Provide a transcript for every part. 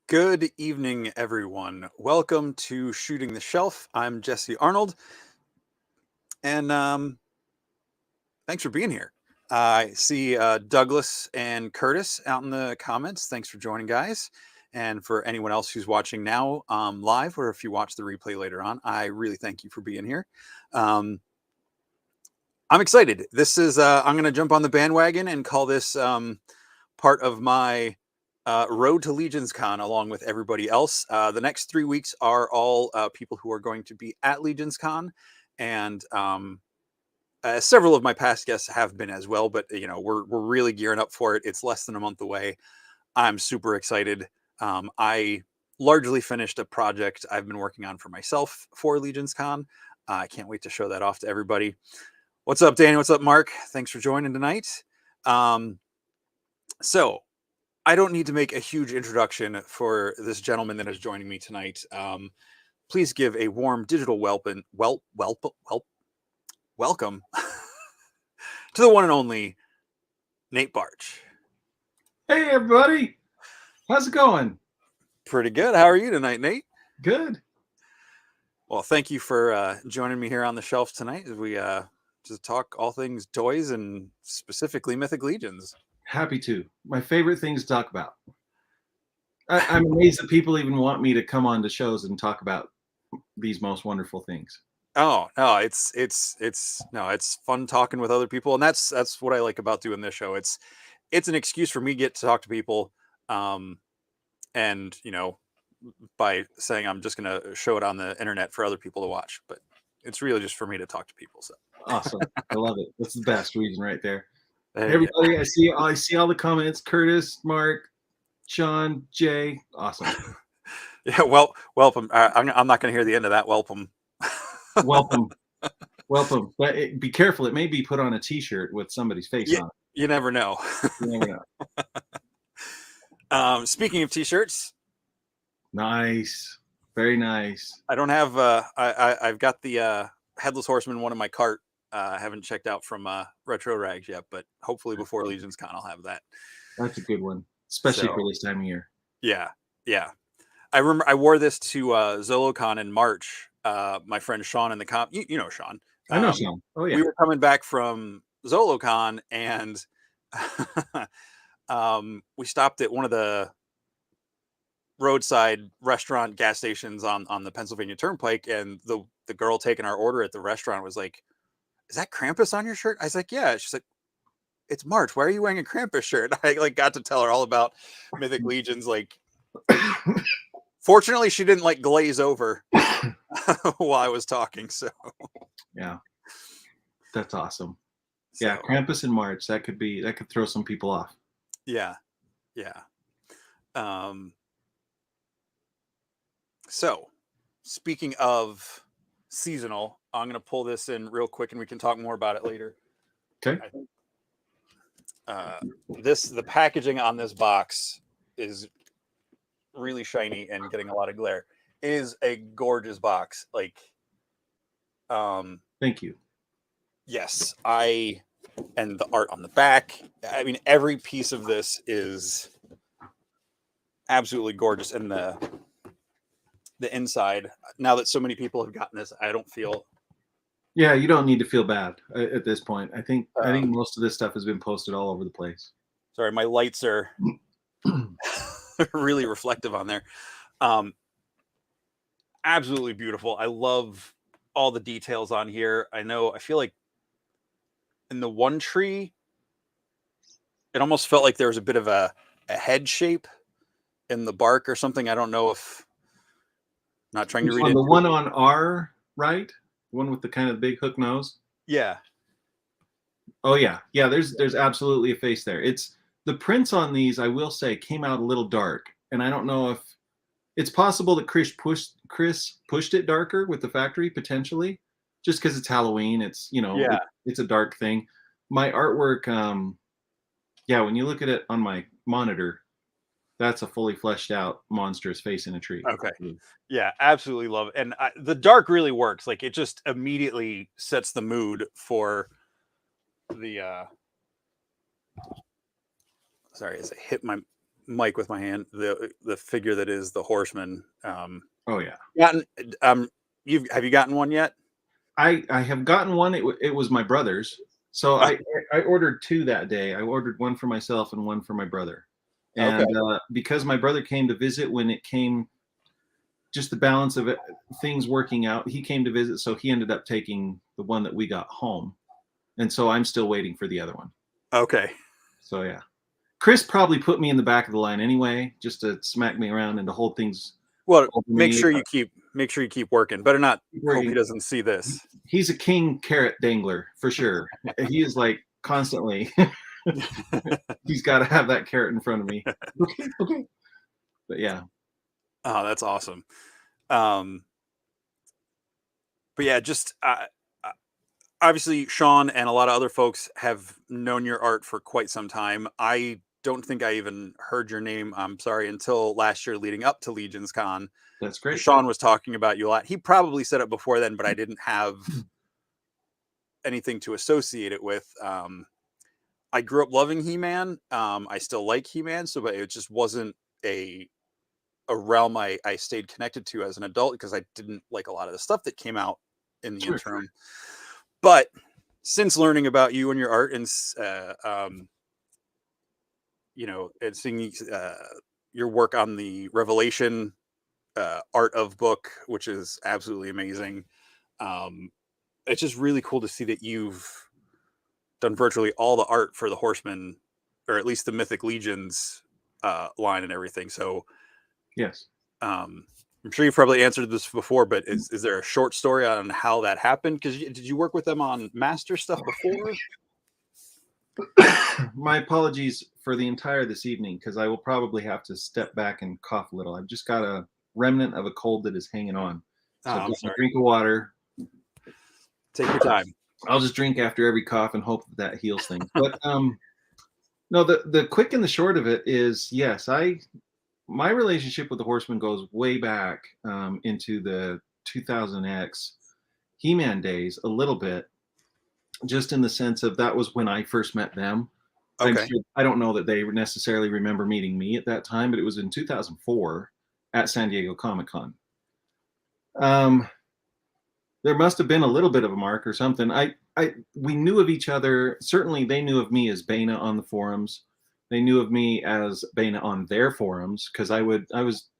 Good evening, everyone. Welcome to Shooting the Shelf. I'm Jesse Arnold, and thanks for being here. I see Douglas and Curtis out in the comments. Thanks for joining, guys. And for anyone else who's watching now live, or if you watch the replay later on, I really thank you for being here. I'm excited. This is I'm going to jump on the bandwagon and call this part of my road to Legions Con along with everybody else. The next 3 weeks are all people who are going to be at Legions Con, and several of my past guests have been as well. But we're really gearing up for it. It's less than a month away. I'm super excited. I largely finished a project I've been working on for myself for Legions Con. I can't wait to show that off to everybody. What's up, Danny? What's up, Mark? Thanks for joining tonight. So I don't need to make a huge introduction for this gentleman that is joining me tonight. Please give a warm digital welcome to the one and only Nate Baertsch. Hey, everybody. How's it going? Pretty good. How are you tonight, Nate? Good. Well, thank you for joining me here on the shelf tonight as we just talk all things toys and specifically Mythic Legions. Happy to. My favorite things to talk about. I'm amazed that people even want me to come on to shows and talk about these most wonderful things. Oh no, it's fun talking with other people, and that's what I like about doing this show. It's an excuse for me to get to talk to people, and by saying I'm just gonna show it on the internet for other people to watch, but it's really just for me to talk to people. So awesome. I love it. That's the best reason right there. Hey, everybody, I see all the comments. Curtis, Mark, Sean, Jay. Awesome. Yeah, well, welcome. I'm not going to hear the end of that. Welcome. Welcome. But be careful. It may be put on a T-shirt with somebody's face on it. You never know. You never know. Speaking of T-shirts. Nice. Very nice. I don't have, I've got the Headless Horseman one in my cart. I haven't checked out from Retro Rags yet, but hopefully before Legions Con, I'll have that. That's a good one, especially for this time of year. Yeah. I remember I wore this to ZoloCon in March. My friend Sean in the comp, you know Sean. I know Sean. Oh yeah. We were coming back from ZoloCon and we stopped at one of the roadside restaurant gas stations on the Pennsylvania Turnpike, and the girl taking our order at the restaurant was like, "Is that Krampus on your shirt?" I was like, "Yeah." She's like, "It's March. Why are you wearing a Krampus shirt?" I got to tell her all about Mythic Legions. Fortunately, she didn't glaze over while I was talking. So yeah, that's awesome. So, yeah, Krampus in March. That could throw some people off. Yeah. So, speaking of seasonal, I'm going to pull this in real quick, and we can talk more about it later. Okay. The packaging on this box is really shiny and getting a lot of glare. It is a gorgeous box. Thank you. Yes, and the art on the back. I mean, every piece of this is absolutely gorgeous, and the inside. Now that so many people have gotten this, I don't feel. Yeah, you don't need to feel bad at this point. I think most of this stuff has been posted all over the place. Sorry, my lights are really reflective on there. Absolutely beautiful. I love all the details on here. I feel like in the one tree, it almost felt like there was a bit of a head shape in the bark or something. I don't know if. Not trying to read on the one on our right, one with the kind of big hook nose. Yeah. Oh yeah. There's absolutely a face there. It's the prints on these, I will say, came out a little dark, and I don't know if it's possible that Chris pushed it darker with the factory potentially, just because it's Halloween. It's it's a dark thing. My artwork, when you look at it on my monitor, that's a fully fleshed out monstrous face in a tree. Okay. Yeah, absolutely love it. And the dark really works. It just immediately sets the mood for the sorry, as I hit my mic with my hand. The figure that is the Horseman. Oh yeah. Gotten have you gotten one yet? I have gotten one. It was my brother's. So I ordered two that day. I ordered one for myself and one for my brother. Okay. And because my brother came to visit when it came, just the balance of it, things working out, he came to visit. So he ended up taking the one that we got home. And so I'm still waiting for the other one. Okay. So yeah. Chris probably put me in the back of the line anyway, just to smack me around and to hold things Well, over make me. sure you keep working. Better not hope he Working. doesn't see this. He's a king carrot dangler for sure. He is like constantly. He's got to have that carrot in front of me. Okay, okay. But yeah. Oh, that's awesome. But yeah, just obviously Sean and a lot of other folks have known your art for quite some time. I don't think I even heard your name, I'm sorry, until last year leading up to Legions Con. That's great. Sean was talking about you a lot. He probably said it before then, but I didn't have anything to associate it with. I grew up loving He-Man. I still like He-Man, but it just wasn't a realm I stayed connected to as an adult because I didn't like a lot of the stuff that came out in the interim. But since learning about you and your art and and seeing your work on the Revelation art of book, which is absolutely amazing, it's just really cool to see that you've done virtually all the art for the Horsemen, or at least the Mythic Legions line and everything. So yes. I'm sure you've probably answered this before, but is there a short story on how that happened? Because did you work with them on Master stuff before? My apologies for the entire this evening, because I will probably have to step back and cough a little. I've just got a remnant of a cold that is hanging on. So I'm just a sorry. drink of water. Take your time. I'll just drink after every cough and hope that heals things. But no, the quick and the short of it is, yes, my relationship with the Horseman goes way back into the 2000X He-Man days a little bit, just in the sense of that was when I first met them. Okay. I don't know that they necessarily remember meeting me at that time, but it was in 2004 at San Diego Comic-Con. There must have been a little bit of a mark or something. We knew of each other. Certainly they knew of me as Bana on the forums. They knew of me as Bana on their forums, because I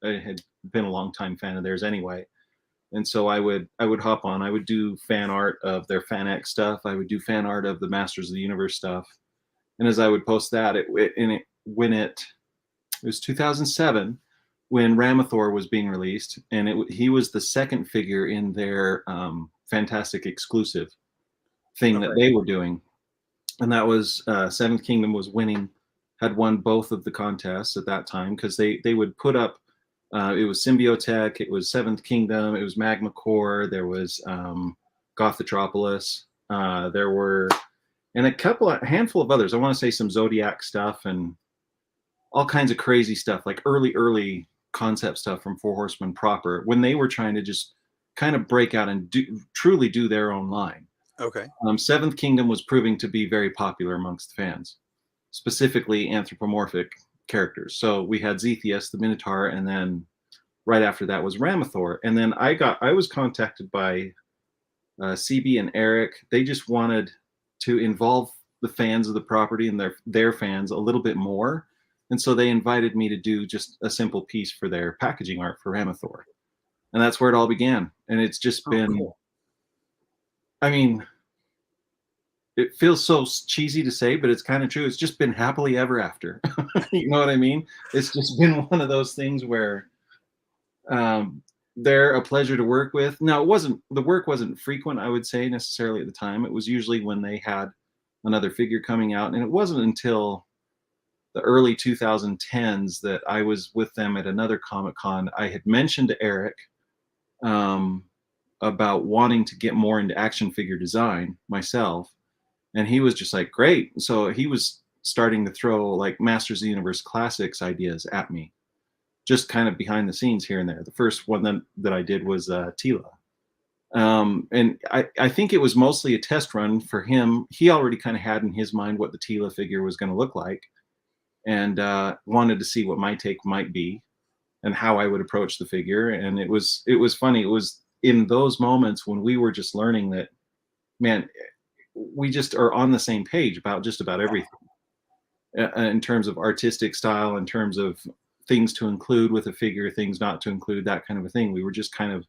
had been a long time fan of theirs anyway. And so I would hop on. I would do fan art of their Fan X stuff. I would do fan art of the Masters of the Universe stuff. And as I would post that, it was 2007 when Ramathor was being released, and he was the second figure in their Fantastic exclusive thing that they were doing. And that was Seventh Kingdom had won both of the contests at that time, because they would put up, it was Symbiotech, it was Seventh Kingdom, it was Magma Core, there was Gothetropolis, there were, and a handful of others. I want to say some Zodiac stuff and all kinds of crazy stuff, like early concept stuff from Four Horsemen proper, when they were trying to just kind of break out and truly do their own line. Okay. Seventh Kingdom was proving to be very popular amongst fans, specifically anthropomorphic characters. So we had Zethius, the Minotaur, and then right after that was Ramathor. And then I was contacted by CB and Eric. They just wanted to involve the fans of the property and their fans a little bit more. And so they invited me to do just a simple piece for their packaging art for Ramathor. And that's where it all began. And it's just been, cool. I mean, it feels so cheesy to say, but it's kind of true. It's just been happily ever after. You know what I mean? It's just been one of those things where they're a pleasure to work with. Now, the work wasn't frequent, I would say, necessarily at the time. It was usually when they had another figure coming out. And it wasn't until the early 2010s that I was with them at another Comic-Con. I had mentioned to Eric about wanting to get more into action figure design myself. And he was just like, great. So he was starting to throw like Masters of the Universe Classics ideas at me, just kind of behind the scenes here and there. The first one that I did was Tila. And I think it was mostly a test run for him. He already kind of had in his mind what the Tila figure was going to look like. and wanted to see what my take might be and how I would approach the figure. And it was funny. It was in those moments when we were just learning that, man, we just are on the same page about just about everything, in terms of artistic style, in terms of things to include with a figure, things not to include, that kind of a thing. We were just kind of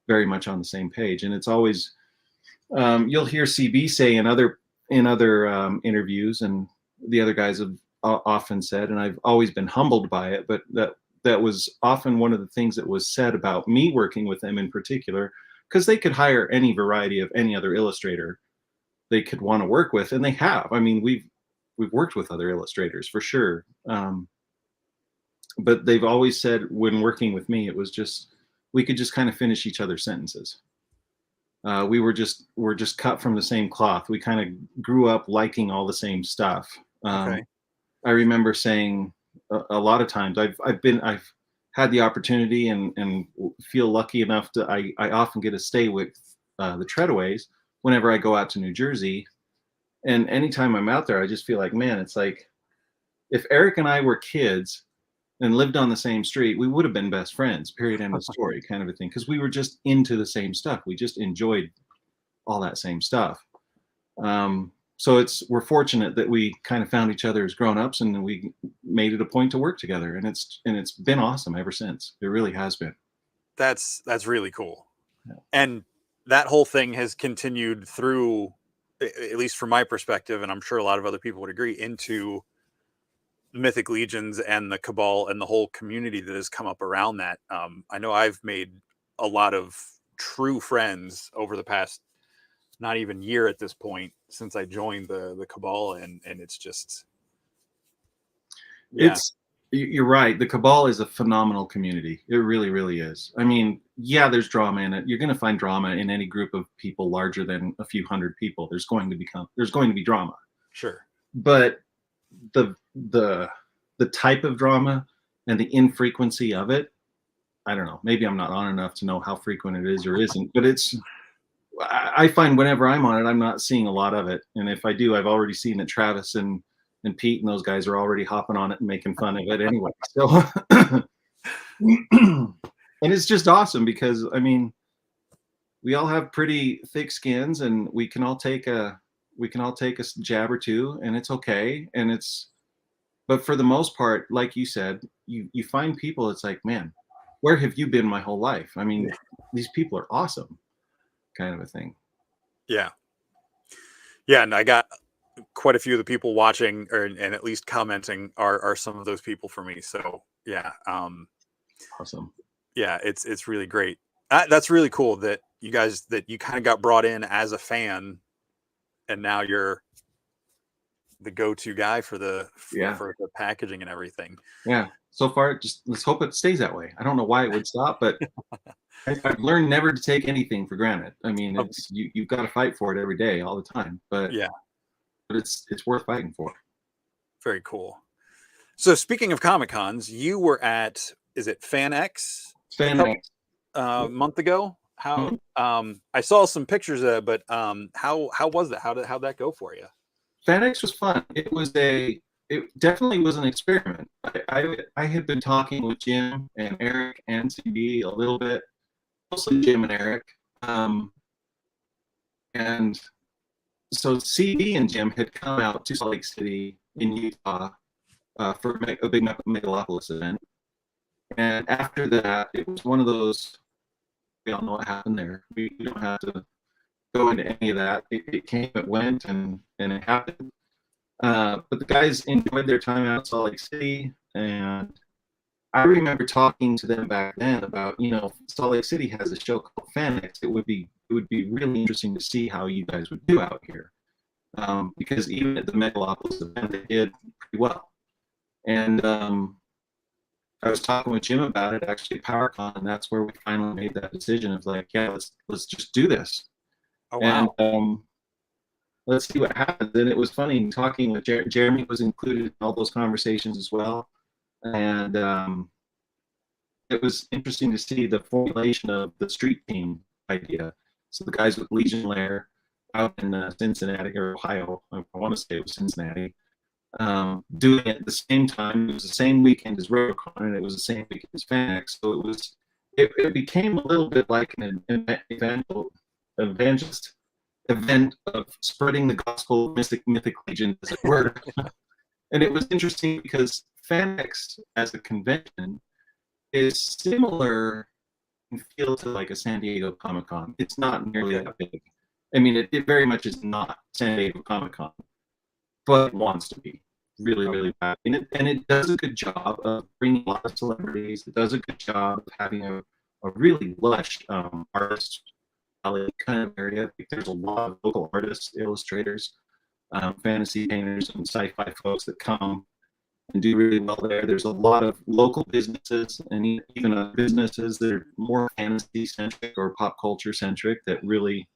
very much on the same page. And it's always, you'll hear CB say in other interviews, and the other guys have often said, and I've always been humbled by it, but that was often one of the things that was said about me working with them in particular, because they could hire any variety of any other illustrator they could want to work with, and they have. I mean, we've worked with other illustrators for sure, but they've always said when working with me, it was just, we could just kind of finish each other's sentences. We're just cut from the same cloth. We kind of grew up liking all the same stuff. Okay. I remember saying a lot of times I've had the opportunity and feel lucky enough to, I often get to stay with the Treadaways whenever I go out to New Jersey. And anytime I'm out there, I just feel like, man, it's like if Eric and I were kids and lived on the same street, we would have been best friends, period, end of story, kind of a thing. Because we were just into the same stuff. We just enjoyed all that same stuff. So we're fortunate that we kind of found each other as grown-ups, and we made it a point to work together. And it's been awesome ever since. It really has been. That's really cool. Yeah. And that whole thing has continued through, at least from my perspective, and I'm sure a lot of other people would agree, into Mythic Legions and the Cabal and the whole community that has come up around that. I know I've made a lot of true friends over the past, not even year at this point, since I joined the Cabal, and it's just, yeah. You're right. The Cabal is a phenomenal community. It really, really is. I mean, yeah, there's drama in it. You're going to find drama in any group of people larger than a few hundred people. There's going to be drama. Sure. But the type of drama and the infrequency of it, I don't know. Maybe I'm not on enough to know how frequent it is or isn't. But I find whenever I'm on it, I'm not seeing a lot of it. And if I do, I've already seen that Travis and Pete and those guys are already hopping on it and making fun of it anyway. So, and it's just awesome because, I mean, we all have pretty thick skins, and we can all take a jab or two, and it's okay. And but for the most part, like you said, you find people, it's like, man, where have you been my whole life? I mean, these people are awesome, kind of a thing. Yeah. Yeah. And I got quite a few of the people watching and at least commenting are some of those people for me. So yeah. Awesome. Yeah, it's really great. That's really cool that you kind of got brought in as a fan, and now you're the go-to guy for the packaging and everything. Yeah. So far, just let's hope it stays that way. I don't know why it would stop, but I've learned never to take anything for granted. I mean, you've got to fight for it every day, all the time. But yeah, but it's worth fighting for. Very cool. So speaking of Comic Cons, you were at, is it FanX? FanX. A month ago. How I saw some pictures of it, but how was that? How'd that go for you? FanX was fun. It definitely was an experiment. I had been talking with Jim and Eric and CB a little bit, mostly Jim and Eric, and so CB and Jim had come out to Salt Lake City in Utah for a big Megalopolis event. And after that, it was one of those, we all know what happened there. We don't have to go into any of that. It came, it went, and it happened. But the guys enjoyed their time out in Salt Lake City. And I remember talking to them back then about, Salt Lake City has a show called FanX. It would be really interesting to see how you guys would do out here. Because even at the Megalopolis event, they did pretty well. And I was talking with Jim about it actually at PowerCon, and that's where we finally made that decision of like, yeah, let's just do this. Oh, wow. And let's see what happens. And it was funny talking with Jeremy was included in all those conversations as well. And it was interesting to see the formulation of the street team idea. So the guys with Legion Lair out in Cincinnati or Ohio, I want to say it was Cincinnati, doing it at the same time. It was the same weekend as RotoCon, and it was the same weekend as FanX. So it became a little bit like an evangelist event of spreading the gospel of Mythic Legion, as it were. And it was interesting because FanX as a convention is similar in feel to like a San Diego Comic-Con. It's not nearly that big. I mean, it very much is not San Diego Comic-Con, but it wants to be really bad. And it does a good job of bringing a lot of celebrities. It does a good job of having a really lush artist kind of area. There's a lot of local artists, illustrators, fantasy painters, and sci-fi folks that come and do really well there. There's a lot of local businesses and even businesses that are more fantasy centric or pop culture centric that really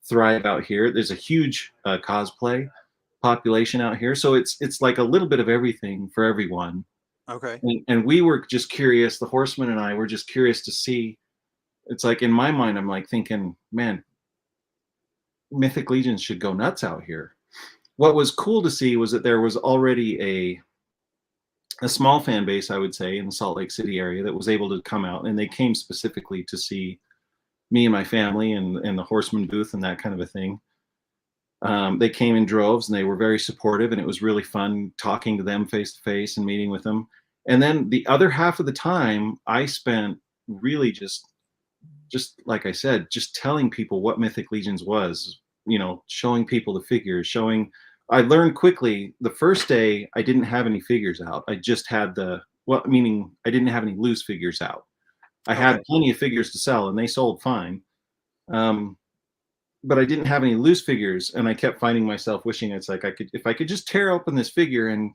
thrive out here. There's a huge cosplay population out here, so it's like a little bit of everything for everyone. Okay. And we were just curious. The Horseman and I were just curious to see. It's like in my mind, I'm like thinking, man, Mythic Legions should go nuts out here. What was cool to see was that there was already a small fan base, I would say, in the Salt Lake City area that was able to come out, and they came specifically to see me and my family and the Horseman booth and that kind of a thing. They came in droves and they were very supportive, and it was really fun talking to them face to face and meeting with them. And then the other half of the time I spent really just like I said, just telling people what Mythic Legions was, showing people the figures, I learned quickly the first day I didn't have any figures out. I just had meaning I didn't have any loose figures out. I had plenty of figures to sell and they sold fine. But I didn't have any loose figures, and I kept finding myself wishing it's like if I could just tear open this figure and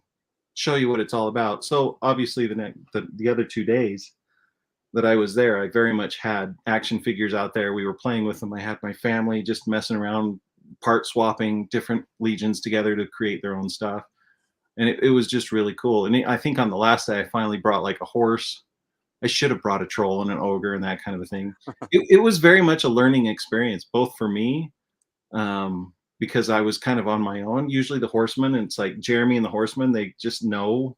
show you what it's all about. So obviously the other 2 days that I was there, I very much had action figures out there. We were playing with them. I had my family just messing around, part swapping different legions together to create their own stuff. And it was just really cool. And I think on the last day, I finally brought like a horse. I should have brought a troll and an ogre and that kind of a thing. It was very much a learning experience, both for me, because I was kind of on my own. Usually the Horsemen, and it's like Jeremy and the Horsemen, they just know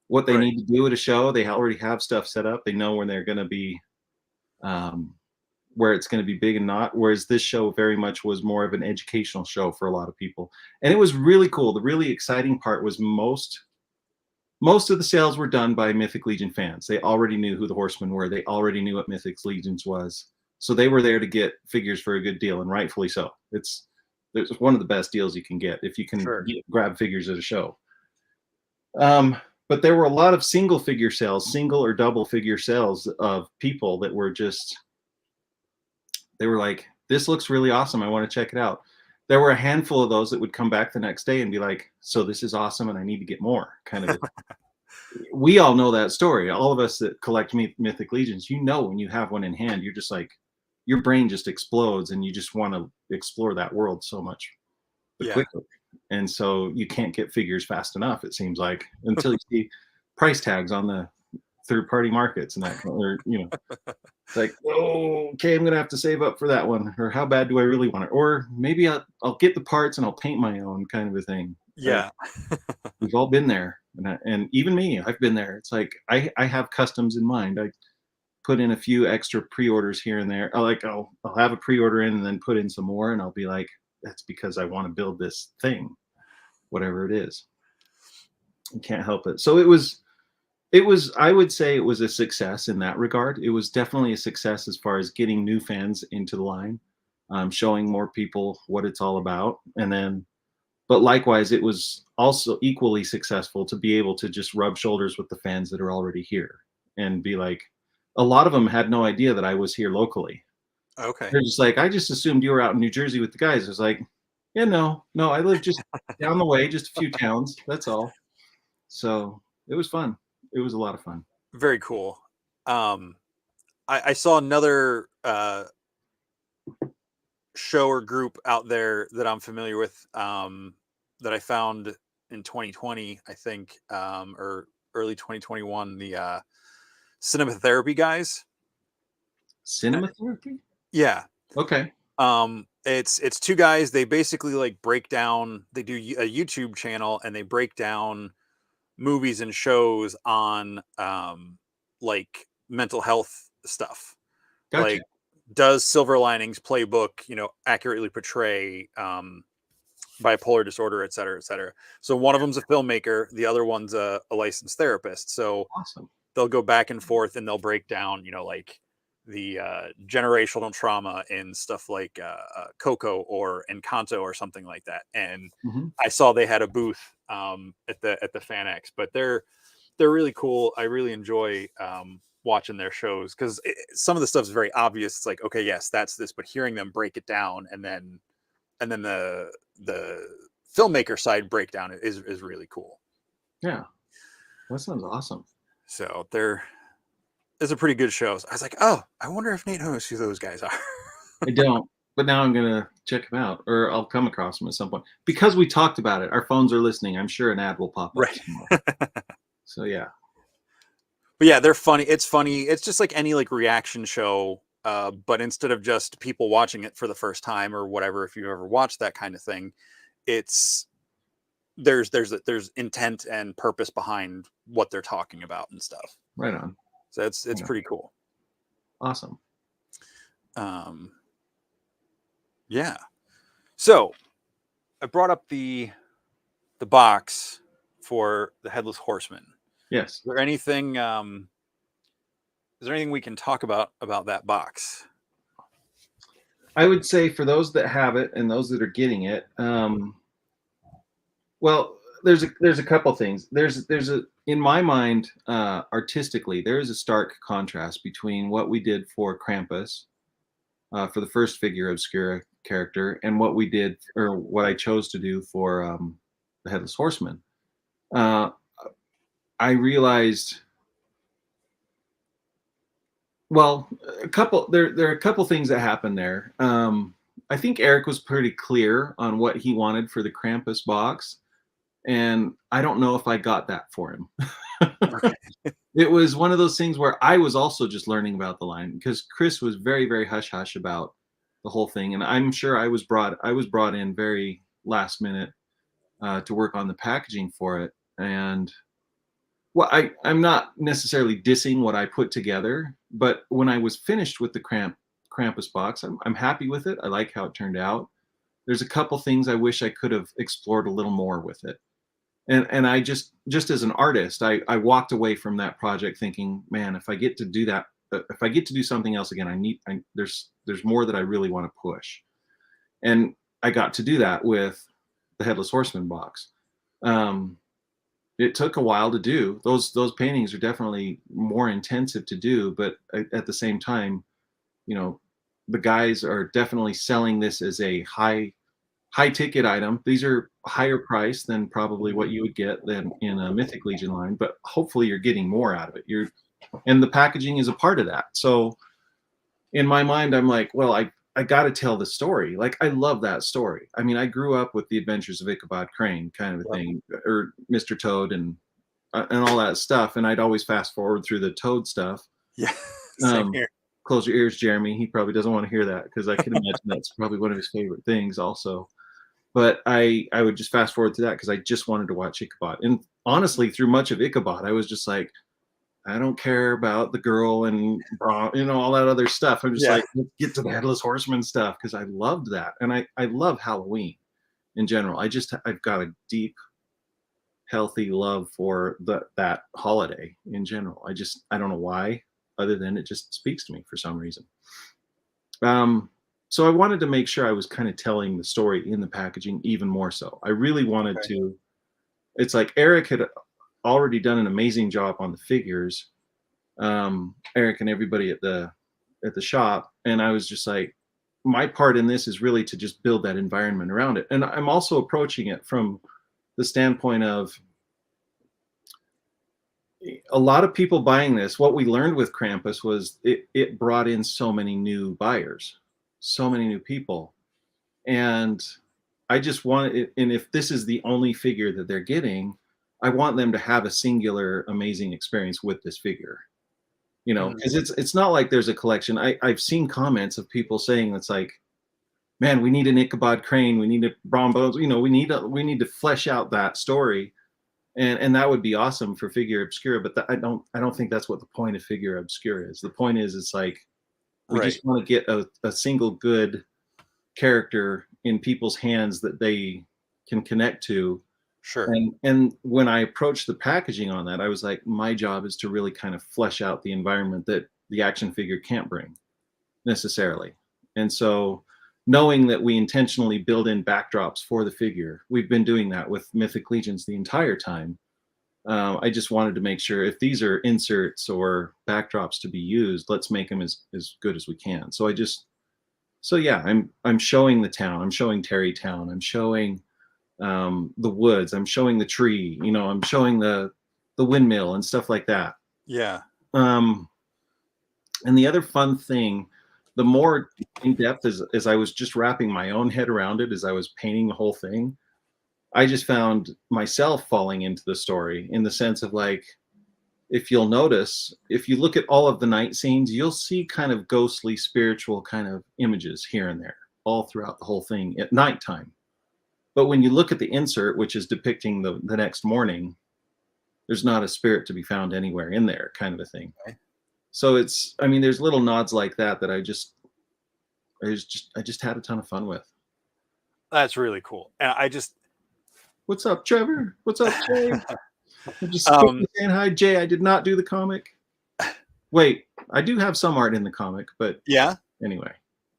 what they need to do at a show. They already have stuff set up. They know when they're going to be, where it's going to be big and not. Whereas this show very much was more of an educational show for a lot of people. And it was really cool. The really exciting part was most of the sales were done by Mythic Legion fans. They already knew who the Horsemen were. They already knew what Mythic Legions was. So they were there to get figures for a good deal, and rightfully so. It's one of the best deals you can get if you can grab figures at a show. But there were a lot of single or double figure sales of people that were they were like, this looks really awesome. I want to check it out. There were a handful of those that would come back the next day and be like, so this is awesome and I need to get more, kind of. We all know that story. All of us that collect Mythic Legions, when you have one in hand, you're just like, your brain just explodes and you just want to explore that world so much quickly. And so you can't get figures fast enough, it seems like, until you see price tags on the third-party markets and that, or it's like, oh, okay, I'm going to have to save up for that one. Or how bad do I really want it? Or maybe I'll get the parts and I'll paint my own, kind of a thing. Yeah. We've all been there. And even me, I've been there. It's like, I have customs in mind. I put in a few extra pre-orders here and there. I'll have a pre-order in and then put in some more. And I'll be like, that's because I want to build this thing, whatever it is. I can't help it. So it was, I would say it was a success in that regard. It was definitely a success as far as getting new fans into the line, showing more people what it's all about. But likewise, it was also equally successful to be able to just rub shoulders with the fans that are already here and be like, a lot of them had no idea that I was here locally. Okay. They're just like, I just assumed you were out in New Jersey with the guys. I was like, yeah, no, I live just down the way, just a few towns. That's all. So it was fun. It was a lot of fun. Very cool. I saw another show or group out there that I'm familiar with, that I found in 2020, I think, or early 2021, the Cinema Therapy guys. Cinema Therapy? Yeah. Okay. It's two guys. They basically like break down. They do a YouTube channel and they break down movies and shows on like mental health stuff. Gotcha. Like, does Silver Linings Playbook, accurately portray bipolar disorder, et cetera, et cetera. So one of them's a filmmaker, the other one's a licensed therapist. So Awesome. they'll go back and forth and they'll break down, like the generational trauma in stuff like Coco or Encanto or something like that. And Hmm. I saw they had a booth at the FanX, but they're really cool. I really enjoy watching their shows because some of the stuff's very obvious. It's like, okay, yes, that's this, but hearing them break it down and then the filmmaker side breakdown is really cool. Yeah, that sounds awesome. So it's a pretty good show. So I was like, oh, I wonder if Nate knows who those guys are. I don't, but now I'm gonna check them out, or I'll come across them at some point because we talked about it. Our phones are listening. I'm sure an ad will pop up Right. somewhere. So yeah. But yeah, they're funny. It's funny. It's just like any like reaction show, but instead of just people watching it for the first time or whatever, if you've ever watched that kind of thing, it's there's intent and purpose behind what they're talking about and stuff. Right on. So it's Yeah. pretty cool. Awesome. Yeah. So I brought up the box for the Headless Horseman. Yes. Is there anything we can talk about that box? I would say for those that have it and those that are getting it, well, there's a couple things. There's a in my mind, artistically, there is a stark contrast between what we did for Krampus, for the first figure obscura character, and what we did or what I chose to do for the Headless Horseman. I realized, well, there are a couple things that happened there. I think Eric was pretty clear on what he wanted for the Krampus box, and I don't know if I got that for him. It was one of those things where I was also just learning about the line because Chris was very, very hush hush about the whole thing, and I'm sure I was brought in very last minute to work on the packaging for it. And well, I'm not necessarily dissing what I put together, but when I was finished with the Krampus box, I'm happy with it. I like how it turned out. There's a couple things I wish I could have explored a little more with it. And I just as an artist, I walked away from that project thinking, man, if I get to do that, if I get to do something else again, there's more that I really want to push. And I got to do that with the Headless Horseman box. It took a while to do. Those paintings are definitely more intensive to do, but at the same time, the guys are definitely selling this as a high ticket item. These are higher price than probably what you would get than in a Mythic Legion line, but hopefully you're getting more out of it. And the packaging is a part of that. So in my mind, I'm like, well, I got to tell the story. Like, I love that story. I mean, I grew up with the Adventures of Ichabod Crane kind of a thing, or Mr. Toad and all that stuff. And I'd always fast forward through the Toad stuff. Yeah, same here. Close your ears, Jeremy. He probably doesn't want to hear that because I can imagine that's probably one of his favorite things also. But I would just fast forward to that because I just wanted to watch Ichabod. And honestly, through much of Ichabod, I was just like, I don't care about the girl and all that other stuff. I'm just like, let's get to the Headless Horseman stuff because I loved that. And I love Halloween in general. I've got a deep, healthy love for that holiday in general. I don't know why, other than it just speaks to me for some reason. So I wanted to make sure I was kind of telling the story in the packaging even more so. I really wanted to. It's like Eric had already done an amazing job on the figures, Eric and everybody at the shop, and I was just like, my part in this is really to just build that environment around it. And I'm also approaching it from the standpoint of a lot of people buying this. What we learned with Krampus was it brought in so many new buyers, so many new people, and I just want it. And if this is the only figure that they're getting, I want them to have a singular, amazing experience with this figure. Because it's not like there's a collection. I've seen comments of people saying it's like, man, we need an Ichabod Crane, we need a Brom Bones, you know, we need to flesh out that story, and that would be awesome for Figure Obscura. But I don't think that's what the point of Figure Obscura is. The point is, it's like we Right. just want to get a single good character in people's hands that they can connect to. Sure. And when I approached the packaging on that, I was like, my job is to really kind of flesh out the environment that the action figure can't bring necessarily. And so knowing that we intentionally build in backdrops for the figure, we've been doing that with Mythic Legions the entire time. I just wanted to make sure if these are inserts or backdrops to be used, let's make them as good as we can. So yeah, I'm showing the town, I'm showing Terrytown, I'm showing the woods, I'm showing the tree, you know, I'm showing the windmill and stuff like that. Yeah. And the other fun thing, the more in depth as I was just wrapping my own head around it as I was painting the whole thing, I just found myself falling into the story in the sense of like, if you'll notice, if you look at all of the night scenes, you'll see kind of ghostly, spiritual kind of images here and there all throughout the whole thing at nighttime. But when you look at the insert, which is depicting the next morning, there's not a spirit to be found anywhere in there, kind of a thing. Okay. So it's, I mean, there's little nods like that that I just had a ton of fun with. That's really cool. And I just What's up, Trevor? What's up, Jay? I'm just um saying hi, Jay. I did not do the comic. Wait, I do have some art in the comic, but yeah, anyway,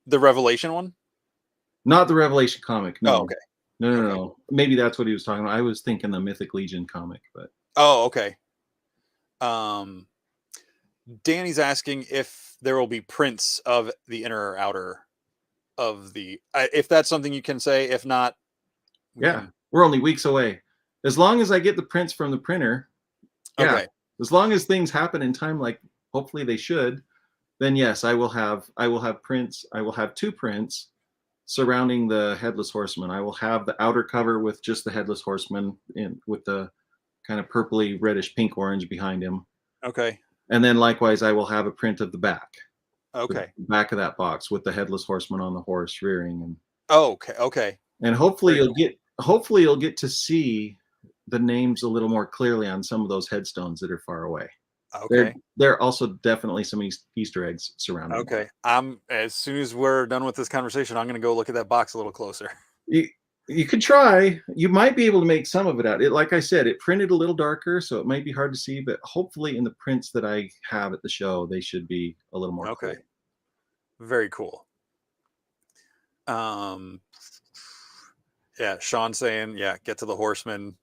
the Revelation one. not the Revelation comic. No, Oh, okay. no. Okay. No. Maybe that's what he was talking about. I was thinking the Mythic Legion comic, but Oh, okay. Um, Danny's asking if there will be prints of the inner or outer of the. If that's something you can say. If not, we yeah, can. we're only weeks away. As long as I get the prints from the printer, yeah. Okay. As long as things happen in time, like hopefully they should, then yes, I will have prints. I will have 2 prints surrounding the Headless Horseman. I will have the outer cover with just the Headless Horseman in with the kind of purpley, reddish, pink, orange behind him. Okay. And then likewise, I will have a print of the back. Okay. The back of that box with the Headless Horseman on the horse rearing, Okay. Okay. and hopefully Very you'll get to see the names a little more clearly on some of those headstones that are far away. Okay. There are also definitely some Easter eggs surrounding Okay. As soon as we're done with this conversation, I'm going to go look at that box a little closer. You could try. You might be able to make some of it out. It, like I said, it printed a little darker, so it might be hard to see. But hopefully, in the prints that I have at the show, they should be a little more Okay. clear. Very cool. Yeah, Sean saying, yeah, get to the Horseman.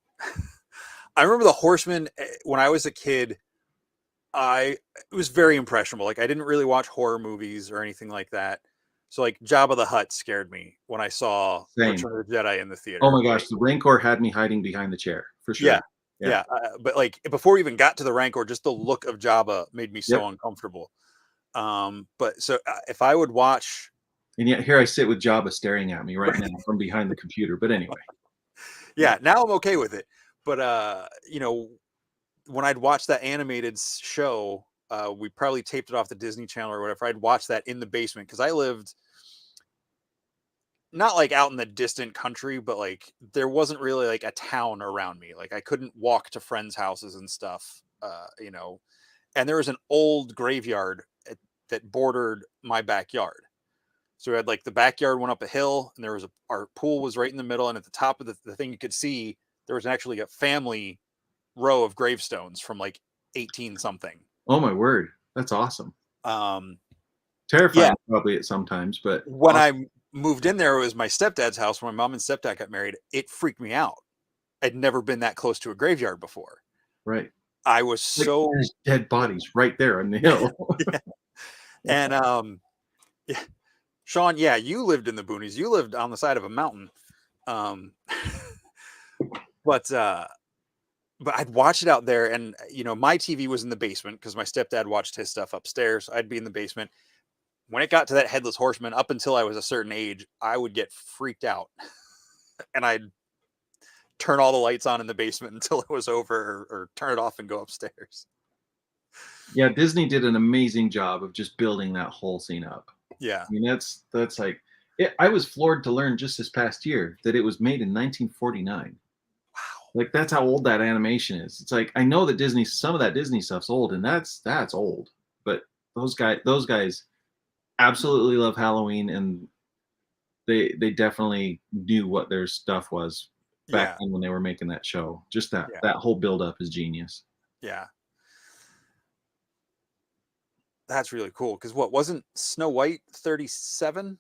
I remember the Horseman when I was a kid. It was very impressionable. Like I didn't really watch horror movies or anything like that. So like Jabba the Hutt scared me when I saw Same. Return of the Jedi in the theater. Oh my gosh, the Rancor had me hiding behind the chair for sure. Yeah, yeah. But like before we even got to the Rancor, just the look of Jabba made me so uncomfortable. But so if I would watch, and yet here I sit with Jabba staring at me right now from behind the computer. But anyway, yeah, now I'm okay with it. But when I'd watch that animated show, we probably taped it off the Disney Channel or whatever. I'd watch that in the basement because I lived not like out in the distant country, but like there wasn't really like a town around me. Like I couldn't walk to friends' houses and stuff, and there was an old graveyard that bordered my backyard. So we had like the backyard went up a hill, and there was our pool was right in the middle, and at the top of the thing you could see there was actually a family row of gravestones from like 18 something. oh my word, that's awesome. Um, Terrifying probably at sometimes, but when awesome. I moved in there, it was my stepdad's house when my mom and stepdad got married. It freaked me out. I'd never been that close to a graveyard before. Right. I was Like, so there's dead bodies right there on the hill. yeah. And yeah. Sean, yeah, you lived in the boonies. You lived on the side of a mountain. But I'd watch it out there, and my TV was in the basement because my stepdad watched his stuff upstairs. I'd be in the basement. When it got to that Headless Horseman, up until I was a certain age, I would get freaked out, and I'd turn all the lights on in the basement until it was over, or turn it off and go upstairs. Yeah, Disney did an amazing job of just building that whole scene up. Yeah. I mean, that's like I was floored to learn just this past year that it was made in 1949. Wow. Like that's how old that animation is. It's like I know that Disney, some of that Disney stuff's old, and that's old. But those guys absolutely love Halloween, and they definitely knew what their stuff was back Yeah. then when they were making that show. Just Yeah. that whole build up is genius. Yeah. That's really cool. Because what wasn't Snow White 37?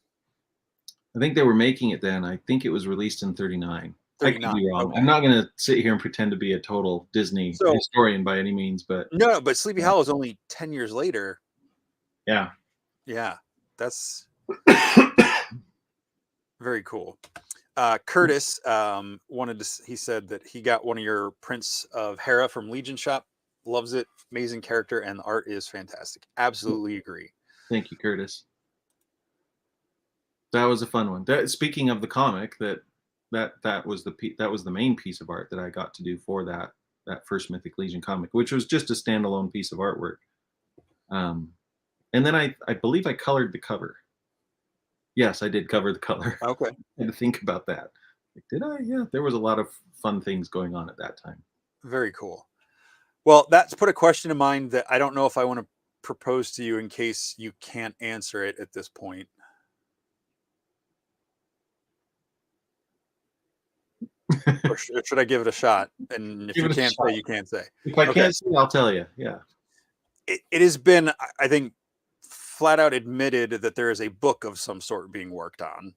I think they were making it then. I think it was released in 39. I could 39. be wrong. Okay. I'm not going to sit here and pretend to be a total Disney So historian by any means, but no, but Sleepy Hollow is only 10 years later. yeah. Yeah. That's very cool. Curtis he said that he got one of your prints of Hera from Legion Shop. Loves it. Amazing character, and the art is fantastic. Absolutely agree. Thank you, Curtis. That was a fun one. Speaking of the comic, that was the main piece of art that I got to do for that first Mythic Legion comic, which was just a standalone piece of artwork. And then I believe I colored the cover. Yes, I did cover the color. Okay. I had to think about that. Like, did I? Yeah, there was a lot of fun things going on at that time. Very cool. Well, that's put a question in mind that I don't know if I want to propose to you in case you can't answer it at this point. Or should I give it a shot? And if Give you it a can't shot. say, you can't say. If I Okay. can't see, I'll tell you. Yeah. It has been, I think, flat out admitted that there is a book of some sort being worked on.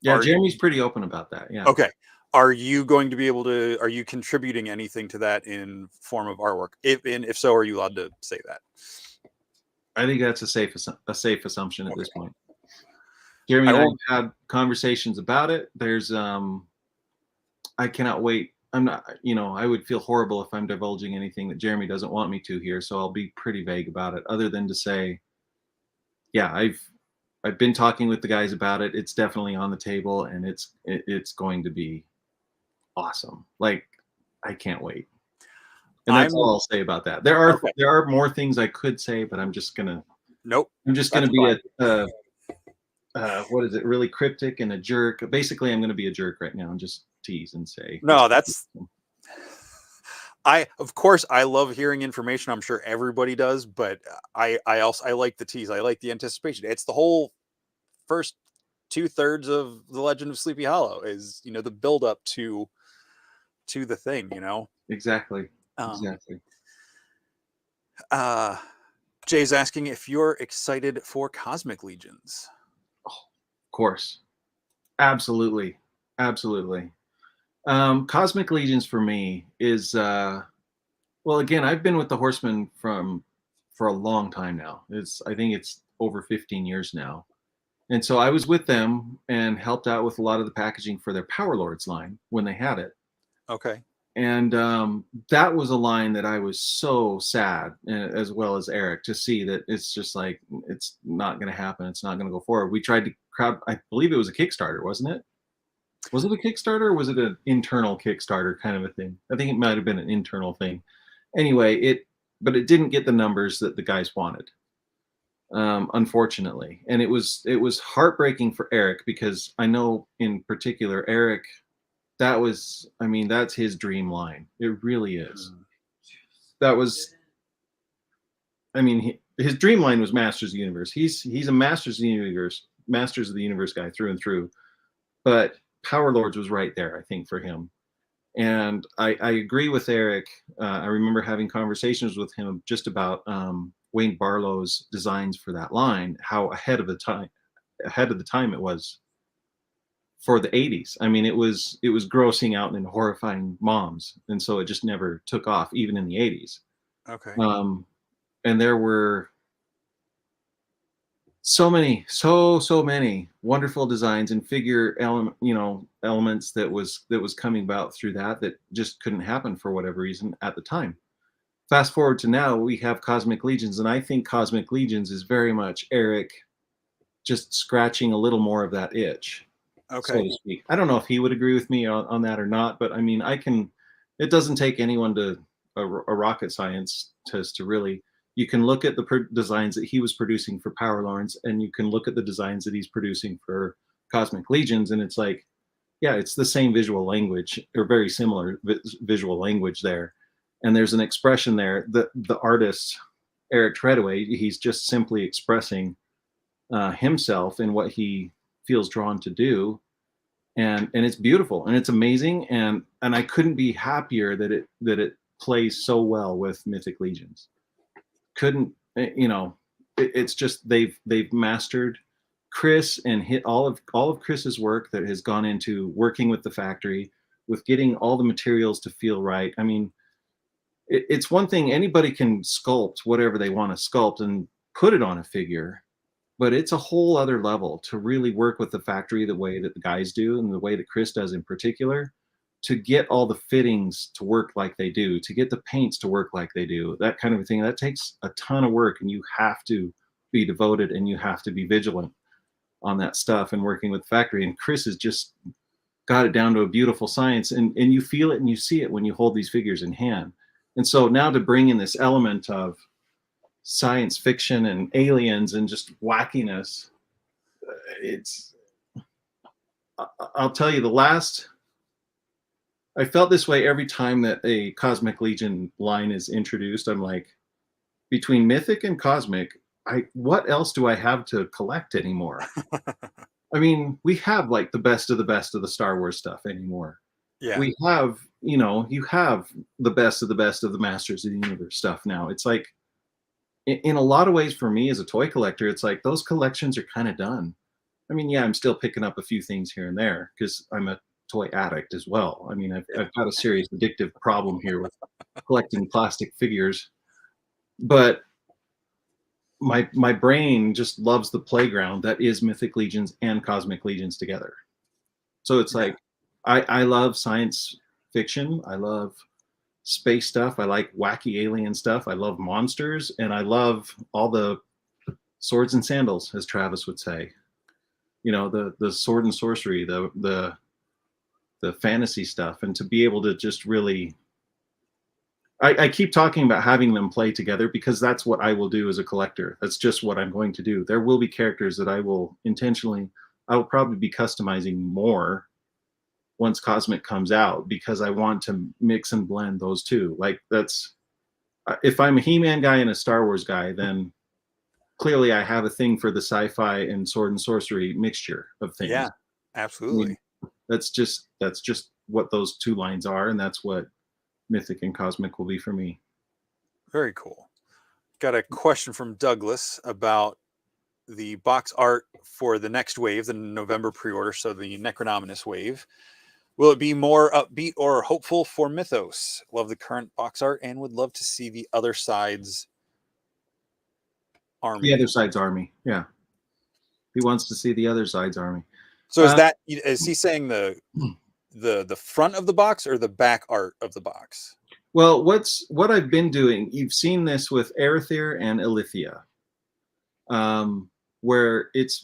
Yeah, Jeremy's pretty open about that. Yeah. Okay. Are you going to be able to? Are you contributing anything to that in form of artwork? If so, are you allowed to say that? I think that's a safe assumption at this point. Jeremy and I have had conversations about it. There's I cannot wait. I'm not, I would feel horrible if I'm divulging anything that Jeremy doesn't want me to here, so I'll be pretty vague about it, other than to say, yeah, I've been talking with the guys about it. It's definitely on the table, and it's going to be awesome. Like, I can't wait. And that's all I'll say about that. There are more things I could say, but I'm just gonna be what is it? Really cryptic and a jerk. Basically, I'm gonna be a jerk right now and just tease and say. No, of course I love hearing information. I'm sure everybody does, but I like the tease. I like the anticipation. It's the whole first 2/3 of the Legend of Sleepy Hollow is, the build up to the thing, Exactly. Exactly. Jay's asking if you're excited for Cosmic Legions. Oh, of course. Absolutely. Cosmic Legions for me is well, again, I've been with the Horsemen for a long time now. I think it's over 15 years now. And so I was with them and helped out with a lot of the packaging for their Power Lords line when they had it. Okay. And that was a line that I was so sad, as well as Eric, to see that it's just like, it's not going to happen. It's not going to go forward. We tried to I believe it was a Kickstarter, wasn't it? Was it a Kickstarter or was it an internal Kickstarter kind of a thing? I think it might have been an internal thing. Anyway, but it didn't get the numbers that the guys wanted, unfortunately. And it was heartbreaking for Eric, because I know in particular, Eric, that's his dream line. It really is. His dream line was Masters of the Universe. He's a Masters of the Universe guy through and through. But Power Lords was right there, I think, for him. And I agree with Eric. I remember having conversations with him just about Wayne Barlow's designs for that line, how ahead of the time it was for the 80s. I mean, it was grossing out and horrifying moms, and so it just never took off, even in the 80s. Okay. And there were so many wonderful designs and figure elements that was coming about through that just couldn't happen for whatever reason at the time. Fast forward to now, we have Cosmic Legions, and I think Cosmic Legions is very much Eric just scratching a little more of that itch, so to speak. I don't know if he would agree with me on that or not, but I mean, it doesn't take anyone to a rocket science test to really You can look at the designs that he was producing for Power Lords, and you can look at the designs that he's producing for Cosmic Legions, and it's like, yeah, it's the same visual language, or very similar visual language there. And there's an expression there that the artist, Eric Treadaway, he's just simply expressing himself in what he feels drawn to do. And it's beautiful and it's amazing. And I couldn't be happier that it plays so well with Mythic Legions. Couldn't, it's just they've mastered Chris and hit all of Chris's work that has gone into working with the factory, with getting all the materials to feel right. I mean, it's one thing, anybody can sculpt whatever they want to sculpt and put it on a figure, but it's a whole other level to really work with the factory the way that the guys do and the way that Chris does in particular, to get all the fittings to work like they do, to get the paints to work like they do, that kind of thing. That takes a ton of work, and you have to be devoted and you have to be vigilant on that stuff and working with the factory. And Chris has just got it down to a beautiful science, and you feel it and you see it when you hold these figures in hand. And so now to bring in this element of science fiction and aliens and just wackiness, I'll tell you, I felt this way every time that a Cosmic Legion line is introduced. I'm like, between Mythic and Cosmic, what else do I have to collect anymore? I mean, we have like the best of the Star Wars stuff anymore. Yeah. We have, you have the best of the Masters of the Universe stuff now. It's like, in a lot of ways for me as a toy collector, it's like those collections are kind of done. I mean, yeah, I'm still picking up a few things here and there because I'm a toy addict as well. I mean, I've got a serious addictive problem here with collecting plastic figures, but my brain just loves the playground that is Mythic Legions and Cosmic Legions together. So it's like, I love science fiction. I love space stuff. I like wacky alien stuff. I love monsters, and I love all the swords and sandals, as Travis would say. The sword and sorcery, the fantasy stuff, and to be able to just really, I keep talking about having them play together because that's what I will do as a collector. That's just what I'm going to do. There will be characters that I will probably be customizing more once Cosmic comes out, because I want to mix and blend those two. Like, if I'm a He-Man guy and a Star Wars guy, then clearly I have a thing for the sci-fi and sword and sorcery mixture of things. Yeah, absolutely. I mean, that's just what those two lines are, and that's what Mythic and Cosmic will be for me. Very cool. Got a question from Douglas about the box art for the next wave, the November pre-order, so the Necronominus wave. Will it be more upbeat or hopeful for Mythos? Love the current box art and would love to see the other side's army. The other side's army, yeah. He wants to see the other side's army. So is he saying the front of the box or the back art of the box? Well, what I've been doing, you've seen this with Arethyr and Ilithia, where it's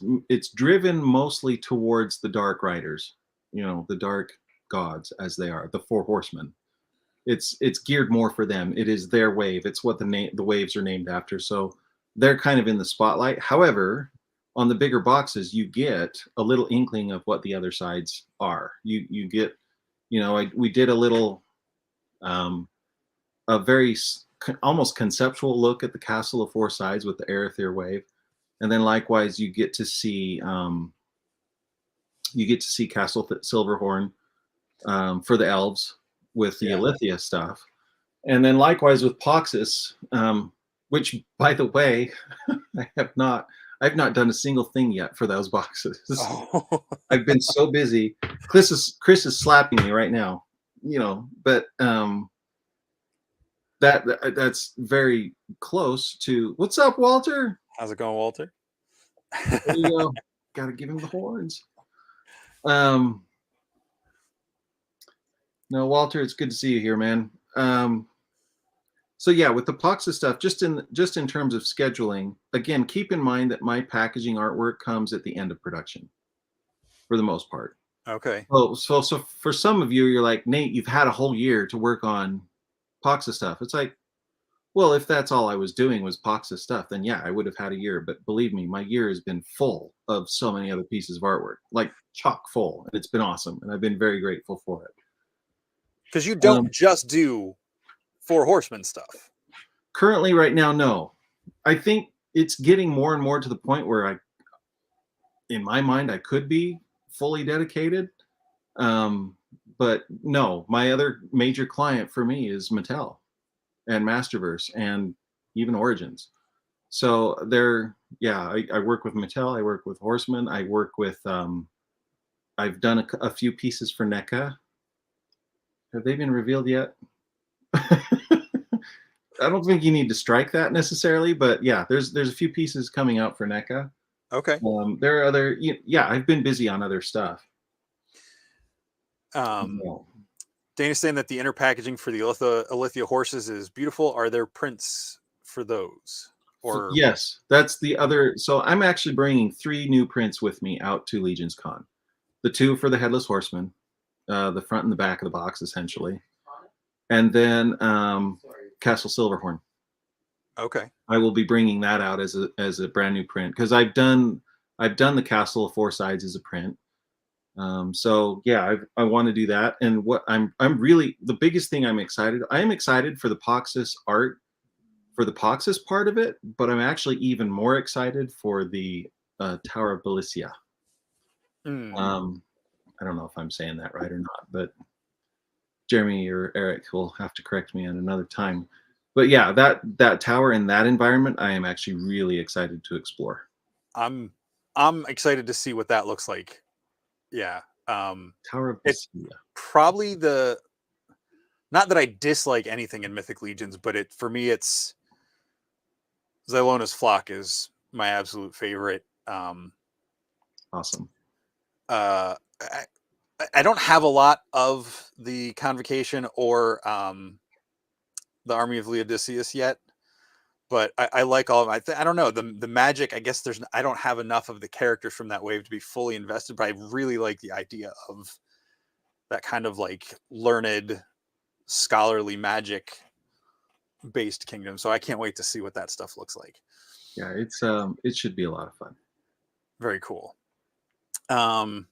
driven mostly towards the Dark Riders, the Dark Gods, as they are, the Four Horsemen. It's geared more for them. It is their wave. It's what the waves are named after. So they're kind of in the spotlight. However, on the bigger boxes, you get a little inkling of what the other sides are. You get, we did a little, a very almost conceptual look at the Castle of Four Sides with the Arethyr wave, and then likewise you get to see Castle Silverhorn for the elves with the Ilithia stuff, and then likewise with Poxus, which, by the way, I've not done a single thing yet for those boxes. Oh. I've been so busy. Chris is slapping me right now, but that's very close to. What's up, Walter? How's it going, Walter? There you go. Got to give him the horns. No, Walter, it's good to see you here, man. So yeah, with the Poxa stuff, just in terms of scheduling, again, keep in mind that my packaging artwork comes at the end of production, for the most part. Okay. So for some of you, you're like, Nate, you've had a whole year to work on Poxa stuff. It's like, Well, if that's all I was doing was Pox's stuff, then yeah, I would have had a year. But believe me, my year has been full of so many other pieces of artwork, like chock full, and it's been awesome, and I've been very grateful for it. Because you don't Um, just do Four Horsemen stuff. Currently, right now, no. I think it's getting more and more to the point where in my mind, I could be fully dedicated. Um, but no, my other major client for me is Mattel and Masterverse and even Origins. So yeah, I work with Mattel, I work with Horseman, I work with, I've done a few pieces for NECA. Have they been revealed yet? I don't think you need to strike that necessarily, but yeah, there's a few pieces coming out for NECA. Okay. There are other, yeah, I've been busy on other stuff. Um, No. Dana's saying that the inner packaging for the Alithia horses is beautiful. Are there prints for those? Or Yes, that's the other. So I'm actually bringing 3 new prints with me out to Legions Con. The 2 for the Headless Horseman, the front and the back of the box, essentially, and then Castle Silverhorn. okay, I will be bringing that out as a brand new print because I've done the Castle of Four Sides as a print. So yeah, I want to do that. And what I'm really, the biggest thing I am excited for the Poxis art, for the Poxis part of it, but I'm actually even more excited for the Tower of Belicia. Um, I don't know if I'm saying that right or not, but Jeremy or Eric will have to correct me at another time. But yeah, that tower in that environment, I am actually really excited to explore. I'm excited to see what that looks like. Yeah. Tower of It's Belicia. probably the, not that I dislike anything in Mythic Legions, but for me it's Zylona's Flock is my absolute favorite. Awesome. Uh, I don't have a lot of the Convocation or the Army of Laodiceus yet, but I like all of them. I don't know, the magic. I guess I don't have enough of the characters from that wave to be fully invested, but I really like the idea of that kind of like learned, scholarly magic based kingdom. So I can't wait to see what that stuff looks like. Yeah, it should be a lot of fun. Very cool. Um,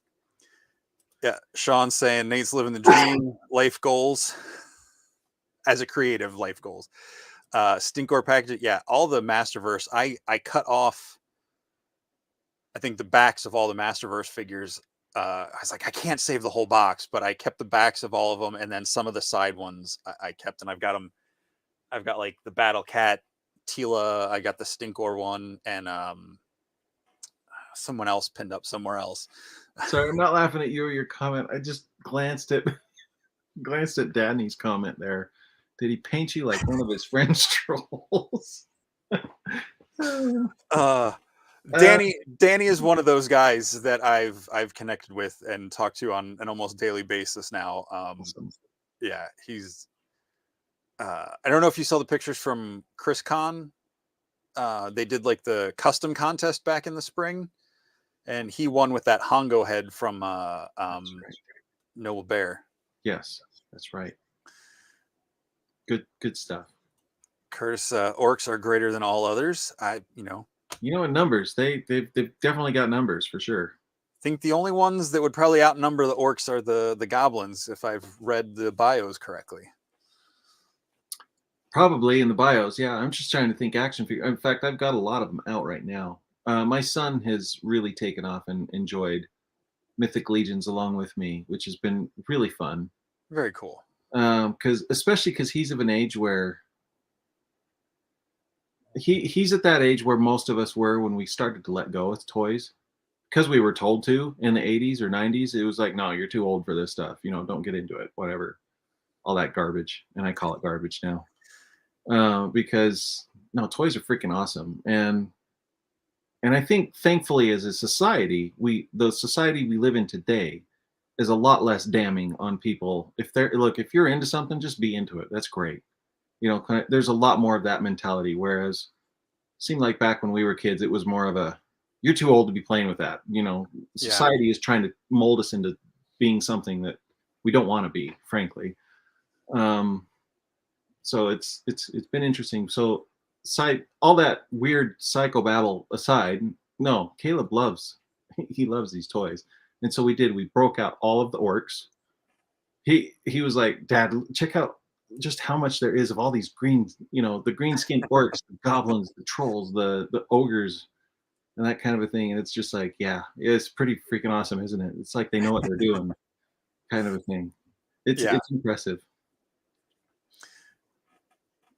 yeah, Sean's saying Nate's living the dream, life goals as a creative life goals. Stinkor package, yeah, all the Masterverse. I cut off, I think, the backs of all the Masterverse figures. I was like, I can't save the whole box, but I kept the backs of all of them, and then some of the side ones I kept, and I've got them. I've got like the Battle Cat, Tila. I got the Stinkor one, and someone else pinned up somewhere else. Sorry, I'm not laughing at you or your comment. I just glanced at Danny's comment there. Did he paint you like one of his French trolls? uh, Danny is one of those guys that I've connected with and talked to on an almost daily basis now. Awesome. Yeah, he's. I don't know if you saw the pictures from Chris Con. They did like the custom contest back in the spring, and he won with that Hongo head from Right. Noble Bear. Yes, that's right. Good stuff. Curtis, orcs are greater than all others. In numbers, they've definitely got numbers for sure. Think the only ones that would probably outnumber the orcs are the goblins, if I've read the bios correctly. Probably in the bios. Yeah, I'm just trying to think action figure. In fact, I've got a lot of them out right now. My son has really taken off and enjoyed Mythic Legions along with me, which has been really fun. Very cool. Especially because he's of an age where he's at that age where most of us were when we started to let go with toys, because we were told to in the 80s or 90s. It was like, no, you're too old for this stuff. Don't get into it. Whatever, all that garbage, and I call it garbage now, because no, toys are freaking awesome. And I think, thankfully, as a society, the society we live in today is a lot less damning on people. If you're into something, just be into it. That's great. There's a lot more of that mentality. Whereas it seemed like back when we were kids, it was more of a, you're too old to be playing with that. Society is trying to mold us into being something that we don't want to be, frankly. So So it's been interesting. So all that weird psychobabble aside, no, Caleb loves he loves these toys. And so we broke out all of the orcs. He was like, Dad, check out just how much there is of all these green, the green skinned orcs, the goblins, the trolls, the ogres, and that kind of a thing. And it's just like, yeah, it's pretty freaking awesome, isn't it? It's like they know what they're doing, kind of a thing. Yeah. It's impressive.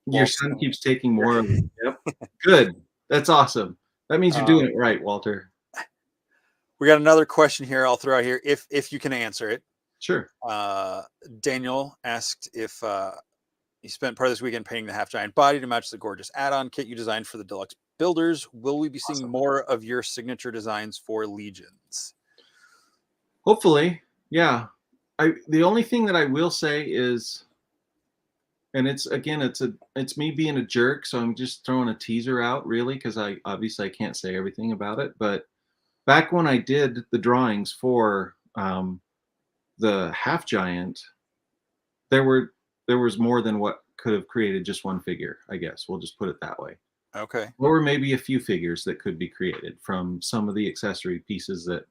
Your Walt's son keeps taking more of it. Yep. Good. That's awesome. That means you're doing it right, Walter. We got another question here I'll throw out here if you can answer it. Sure. Daniel asked if you spent part of this weekend painting the half giant body to match the gorgeous add-on kit you designed for the deluxe builders. Will we be seeing more of your signature designs for Legions? Hopefully, yeah. The only thing that I will say is, and it's me being a jerk, so I'm just throwing a teaser out, really, because I obviously I can't say everything about it. But back when I did the drawings for the half giant, there was more than what could have created just one figure. I guess we'll just put it that way. Okay. Or maybe a few figures that could be created from some of the accessory pieces that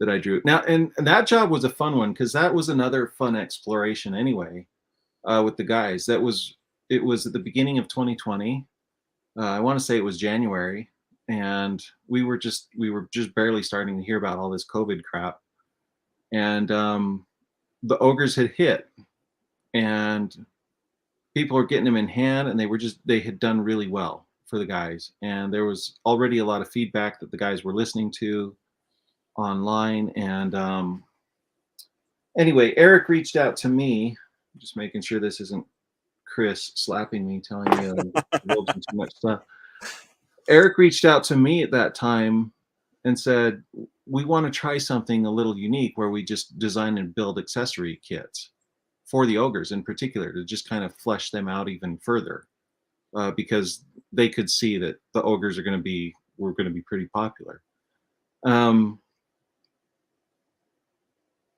I drew. Now, and that job was a fun one because that was another fun exploration anyway, with the guys. It was at the beginning of 2020. I want to say it was January, and we were just barely starting to hear about all this COVID crap, and the ogres had hit, and people were getting them in hand, and they had done really well for the guys, and there was already a lot of feedback that the guys were listening to online. And anyway, Eric reached out to me, just making sure this isn't Chris slapping me, telling me I'm indulging too much stuff. Eric reached out to me at that time and said, we want to try something a little unique where we just design and build accessory kits for the ogres in particular to just kind of flesh them out even further, because they could see that the ogres were going to be pretty popular.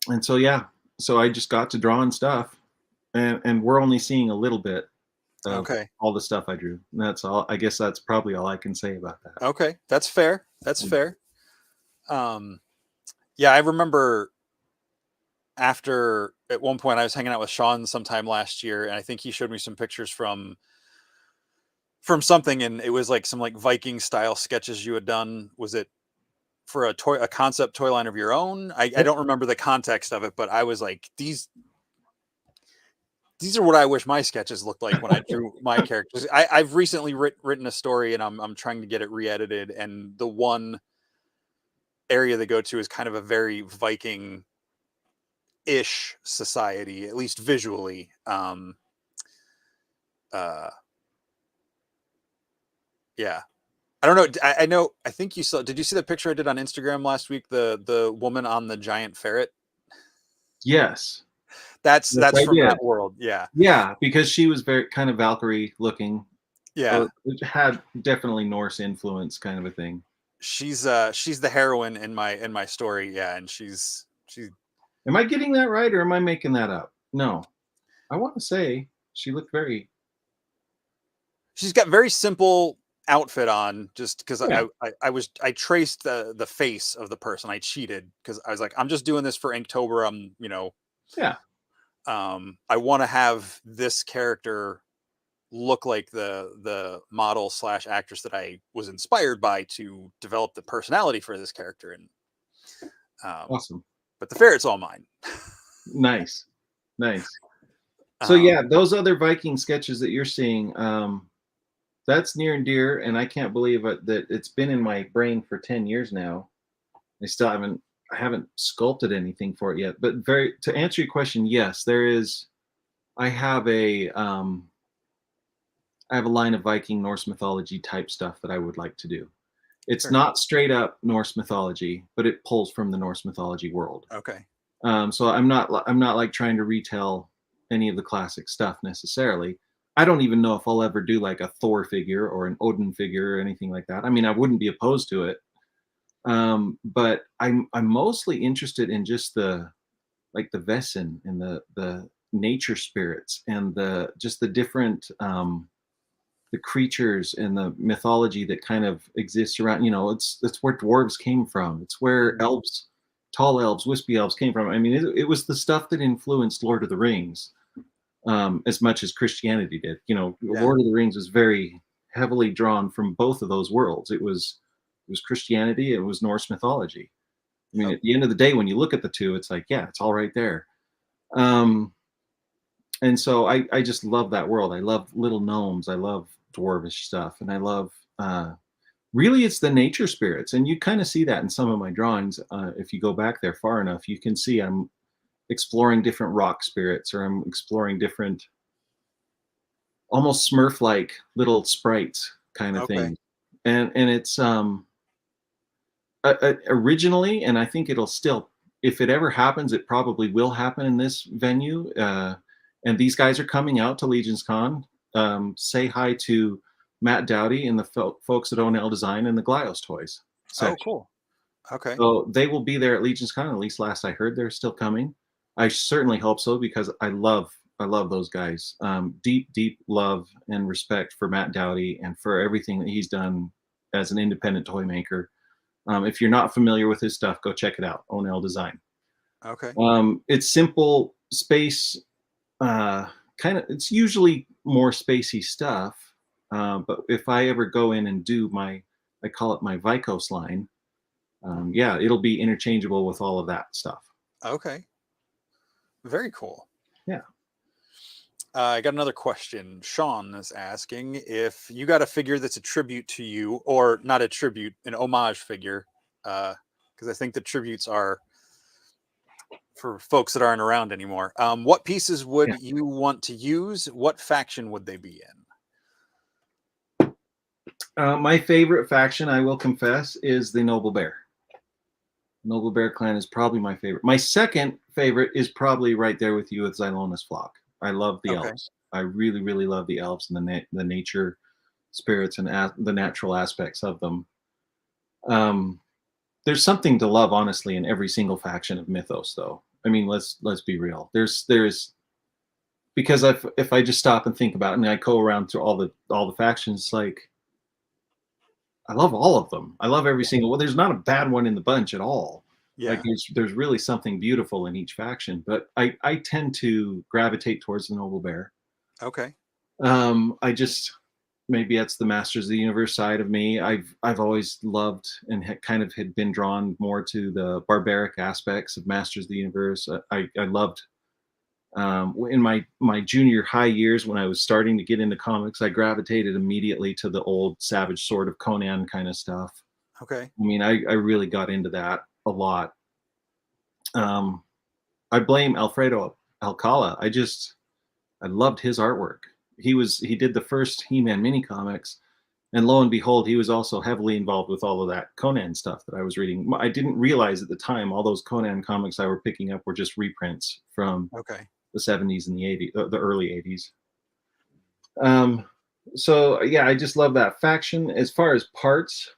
And so, yeah, so I just got to drawing stuff, and we're only seeing a little bit of all the stuff I drew. And that's all. I guess that's probably all I can say about that. Okay. That's fair. That's fair. Yeah, I remember at one point I was hanging out with Sean sometime last year, and I think he showed me some pictures from something, and it was like some like Viking style sketches you had done. Was it for a concept toy line of your own? I don't remember the context of it, but I was like, these are what I wish my sketches looked like when I drew my characters. I've recently written a story, and I'm trying to get it re-edited, and the one area they go to is kind of a very Viking-ish society, at least visually. Yeah. I don't know. I know. I think you saw. Did you see the picture I did on Instagram last week? The woman on the giant ferret. Yes, that's from that world. Yeah. Yeah, because she was very kind of Valkyrie looking. Yeah. It had definitely Norse influence, kind of a thing. She's the heroine in my story. Yeah, and she's. Am I getting that right, or am I making that up? No, I want to say she looked very. She's got very simple outfit on, just because I traced the face of the person. I cheated because I was like, I'm just doing this for Inktober. I want to have this character look like the model / actress that I was inspired by to develop the personality for this character. And awesome. But the ferret's all mine. Nice. So yeah, those other Viking sketches that you're seeing, that's near and dear, and I can't believe that it's been in my brain for 10 years now. I haven't sculpted anything for it yet. But to answer your question, yes, there is. I have a line of Viking Norse mythology type stuff that I would like to do. It's not straight up Norse mythology, but it pulls from the Norse mythology world. Okay. So I'm not like trying to retell any of the classic stuff necessarily. I don't even know if I'll ever do like a Thor figure or an Odin figure or anything like that. I mean, I wouldn't be opposed to it. But I'm mostly interested in just the Vesen and the nature spirits and the different the creatures and the mythology that kind of exists around. It's where dwarves came from. It's where Mhm. elves, tall elves, wispy elves came from. I mean, it was the stuff that influenced Lord of the Rings as much as Christianity did. Yeah. Lord of the Rings was very heavily drawn from both of those worlds. It was Christianity, it was Norse mythology. I mean, Yep. at the end of the day, when you look at the two, it's like, yeah, it's all right there. Um, and so I just love that world. I love little gnomes. I love dwarvish stuff, and I love really it's the nature spirits, and you kind of see that in some of my drawings. If you go back there far enough, you can see I'm exploring different rock spirits, or I'm exploring different, almost Smurf-like little sprites kind of Okay. thing, and it's originally, and I think it'll still, if it ever happens, it probably will happen in this venue. And these guys are coming out to Legions Con. Say hi to Matt Dowdy and the folks at Onel Design and the Glios Toys Oh, section. cool. Okay. So they will be there at Legions Con. At least last I heard, they're still coming. I certainly hope so because I love those guys. Deep, deep love and respect for Matt Dowdy and for everything that he's done as an independent toy maker. If you're not familiar with his stuff, go check it out. Onel Design. Okay. It's simple space, uh, kind of. It's usually more spacey stuff. But if I ever go in and do I call it my Vicos line. Yeah, it'll be interchangeable with all of that stuff. Okay. Very cool. Yeah. I got another question. Sean is asking if you got a figure that's a tribute to you, or not a tribute, an homage figure, because I think the tributes are for folks that aren't around anymore. What pieces would Yeah. you want to use? What faction would they be in? My favorite faction, I will confess, is the Noble Bear. Noble Bear Clan is probably my favorite. My second favorite is probably right there with you with Xylona's Flock. I love the Okay. elves. I really, really love the elves and the nature spirits and the natural aspects of them. Um, there's something to love, honestly, in every single faction of Mythos, though. I mean, let's be real. There's because if I just stop and think about it, and I go around through all the factions, like I love all of them. I love every single one. There's not a bad one in the bunch at all. Like Yeah. there's really something beautiful in each faction. But I tend to gravitate towards the Noble Bear. Okay. I just maybe that's the Masters of the Universe side of me. I've always loved and kind of had been drawn more to the barbaric aspects of Masters of the Universe. I loved in my junior high years when I was starting to get into comics. I gravitated immediately to the old Savage Sword of Conan kind of stuff. Okay. I mean, I really got into that a lot. Um, I blame Alfredo Alcala. I loved his artwork. He did the first He-Man mini comics, and lo and behold, he was also heavily involved with all of that Conan stuff that I was reading. I didn't realize at the time all those Conan comics I were picking up were just reprints from Okay. the 70s and the 80s, the early 80s. Um, so yeah, I just love that faction. As far as parts,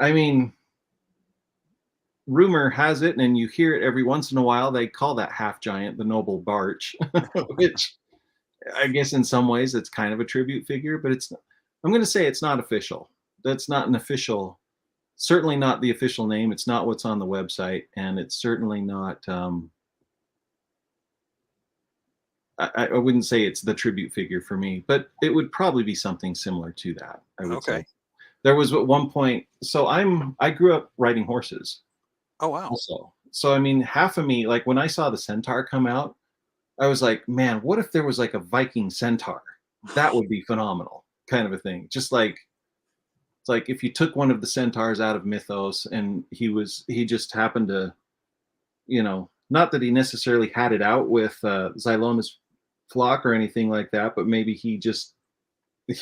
I mean, rumor has it, and you hear it every once in a while, they call that half giant the noble Baertsch, which I guess in some ways it's kind of a tribute figure, but I'm going to say it's not official. That's not an official, certainly not the official name. It's not what's on the website, and it's certainly not. I wouldn't say it's the tribute figure for me, but it would probably be something similar to that. I would say Okay. there was at one point. So I grew up riding horses Oh wow. also. So I mean, half of me, like when I saw the centaur come out, I was like, man, what if there was like a Viking centaur? That would be phenomenal, kind of a thing. Just like it's like if you took one of the centaurs out of Mythos and he just happened to, not that he necessarily had it out with Xylona's flock or anything like that, but maybe he just,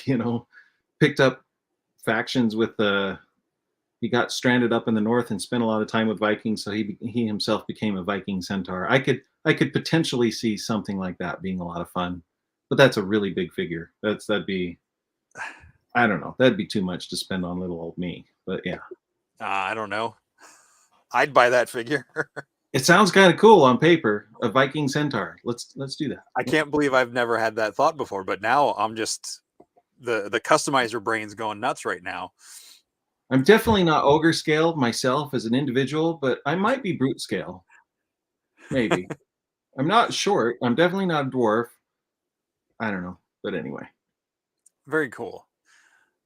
you know, picked up factions with he got stranded up in the north and spent a lot of time with Vikings, so he himself became a Viking centaur. I could potentially see something like that being a lot of fun, but that's a really big figure. That'd be, I don't know, that'd be too much to spend on little old me. But yeah, I don't know. I'd buy that figure. It sounds kind of cool on paper. A Viking centaur. Let's do that. I can't believe I've never had that thought before, but now I'm just the customizer brain's going nuts right now. I'm definitely not ogre scale myself as an individual, but I might be brute scale. Maybe. I'm not short. I'm definitely not a dwarf. I don't know. But anyway. Very cool.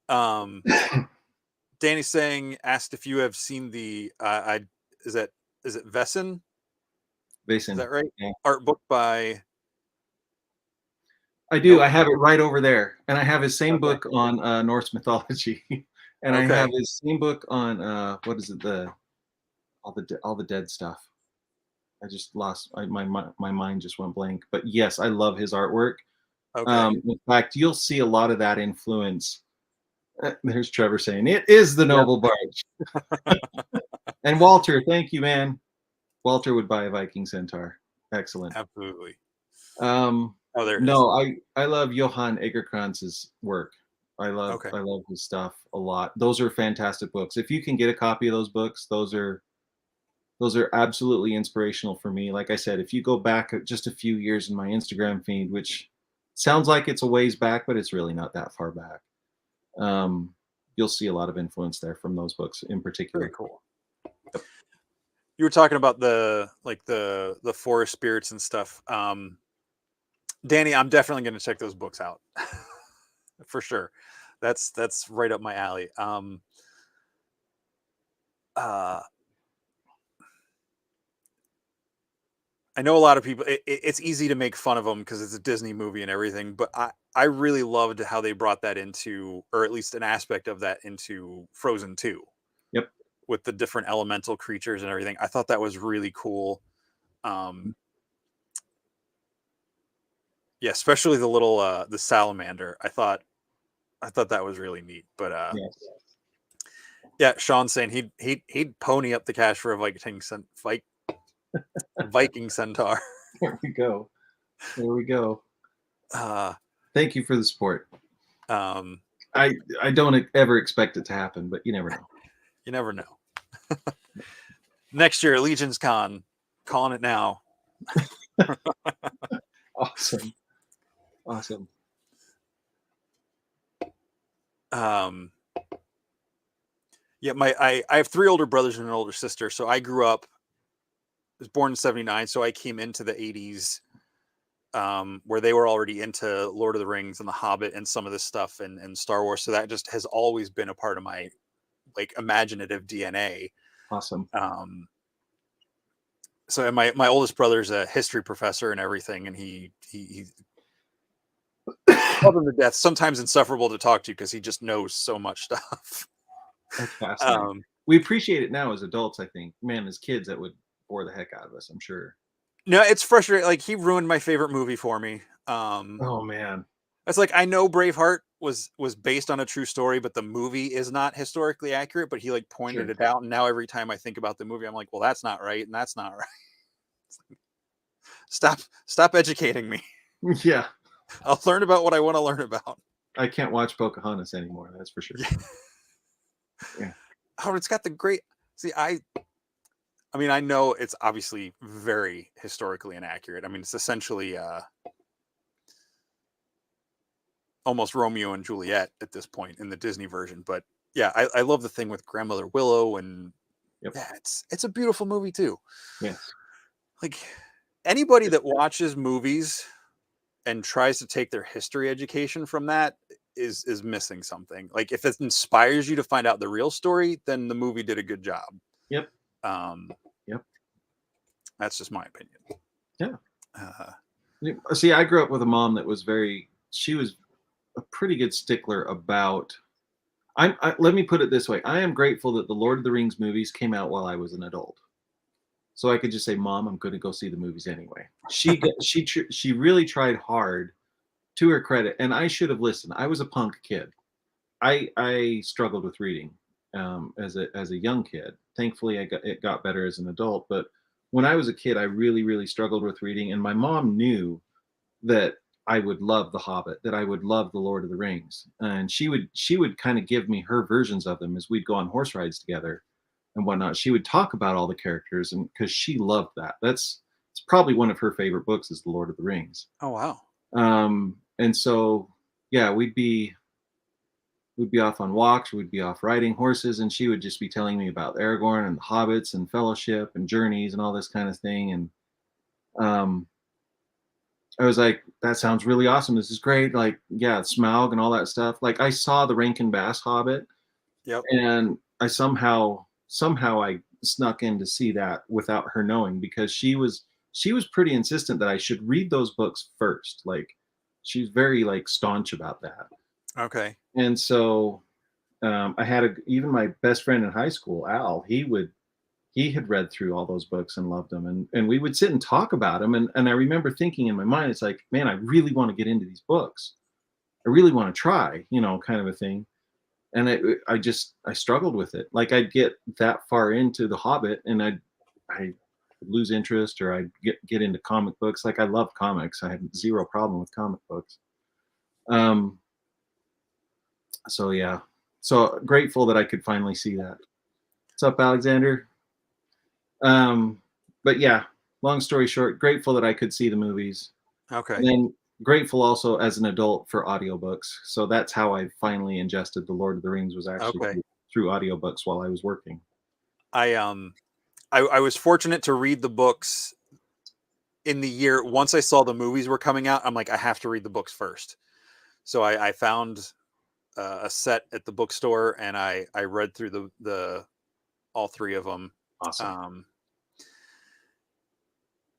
Danny saying asked if you have seen the is it Vesson? Is Basin. that right? Yeah. Art book by I do. Nope. I have it right over there. And I have his same Okay. book on Norse mythology. And I Okay. have his same book on what is it, all the dead stuff. I just lost my mind just went blank. But yes, I love his artwork. Okay. In fact, you'll see a lot of that influence. There's Trevor saying it is the Yep. noble Baertsch. And Walter, thank you, man. Walter would buy a Viking centaur. Excellent. Absolutely. Um, Oh, there it is. no, I love Johann Egerkranz's work. Okay. I love his stuff a lot. Those are fantastic books. If you can get a copy of those books, those are absolutely inspirational for me. Like I said, if you go back just a few years in my Instagram feed, which sounds like it's a ways back, but it's really not that far back. You'll see a lot of influence there from those books in particular. Very cool. You were talking about the forest spirits and stuff. Danny, I'm definitely going to check those books out for sure. That's right up my alley. Uh, I know a lot of people. It's easy to make fun of them because it's a Disney movie and everything, but I really loved how they brought that into, or at least an aspect of that into Frozen 2. Yep. With the different elemental creatures and everything. I thought that was really cool. Yeah, especially the little the salamander. I thought that was really neat. But Yes. yeah, Sean's saying he'd pony up the cash for a Viking centaur. There we go. There we go. Thank you for the support. I don't ever expect it to happen, but you never know. You never know. Next year, Legions Con, calling it now. Awesome. Awesome. Yeah, I have 3 older brothers and an older sister, so I grew up. Was born in '79, so I came into the '80s, where they were already into Lord of the Rings and The Hobbit and some of this stuff and Star Wars. So that just has always been a part of my like imaginative DNA. Awesome. So my oldest brother's a history professor and everything, and he love him to death. Sometimes insufferable to talk to because he just knows so much stuff. That's fascinating. We appreciate it now as adults, I think. Man, as kids, that would bore the heck out of us, I'm sure. No, it's frustrating. Like he ruined my favorite movie for me. Oh man. It's like I know Braveheart was based on a true story, but the movie is not historically accurate. But he like pointed it out, and now every time I think about the movie, I'm like, well, that's not right, and that's not right. Stop educating me. Yeah. I'll learn about what I want to learn about. I can't watch Pocahontas anymore, that's for sure. Yeah. Oh, it's got the great. See, I mean, I know it's obviously very historically inaccurate. I mean, it's essentially almost Romeo and Juliet at this point in the Disney version. But yeah, I love the thing with Grandmother Willow, and yeah, it's a beautiful movie too. Yes. Like anybody that watches movies and tries to take their history education from that is missing something. Like if it inspires you to find out the real story, then the movie did a good job. Yep. Yep. That's just my opinion. Yeah. See, I grew up with a mom that was she was a pretty good stickler about. Let me put it this way: I am grateful that the Lord of the Rings movies came out while I was an adult, so I could just say, "Mom, I'm going to go see the movies anyway." She really tried hard, to her credit, and I should have listened. I was a punk kid. I struggled with reading as a young kid. Thankfully, it got better as an adult. But when I was a kid, I really struggled with reading, and my mom knew that I would love The Hobbit, that I would love The Lord of the Rings, and she would kind of give me her versions of them as we'd go on horse rides together. and whatnot, she would talk about all the characters, and because she loved that. It's probably one of her favorite books is The Lord of the Rings. Oh wow. And so yeah, we'd be off on walks, we'd be off riding horses, and she would just be telling me about Aragorn and the hobbits and fellowship and journeys and all this kind of thing. And um, I was like, that sounds really awesome. This is great. Like, yeah, Smaug and all that stuff. Like, I saw the Rankin Bass Hobbit, Yep. and I somehow I snuck in to see that without her knowing, because she was pretty insistent that I should read those books first. Like, she's very like staunch about that. Okay. And so I had even my best friend in high school, Al. He had read through all those books and loved them, and we would sit and talk about them. And I remember thinking in my mind, it's like, man, I really want to get into these books. I really want to try, kind of a thing. And I struggled with it. Like, I'd get that far into The Hobbit, and I lose interest, or I'd get into comic books. Like, I love comics. I had zero problem with comic books. So yeah, so grateful that I could finally see that. What's up, Alexander? But yeah, long story short, grateful that I could see the movies. Okay. And then grateful also as an adult for audiobooks. So that's how I finally ingested The Lord of the Rings, was actually Okay. through audiobooks while I was working. I was fortunate to read the books in the year. Once I saw the movies were coming out, I'm like, I have to read the books first. So I found a set at the bookstore, and I read through the all three of them. Awesome.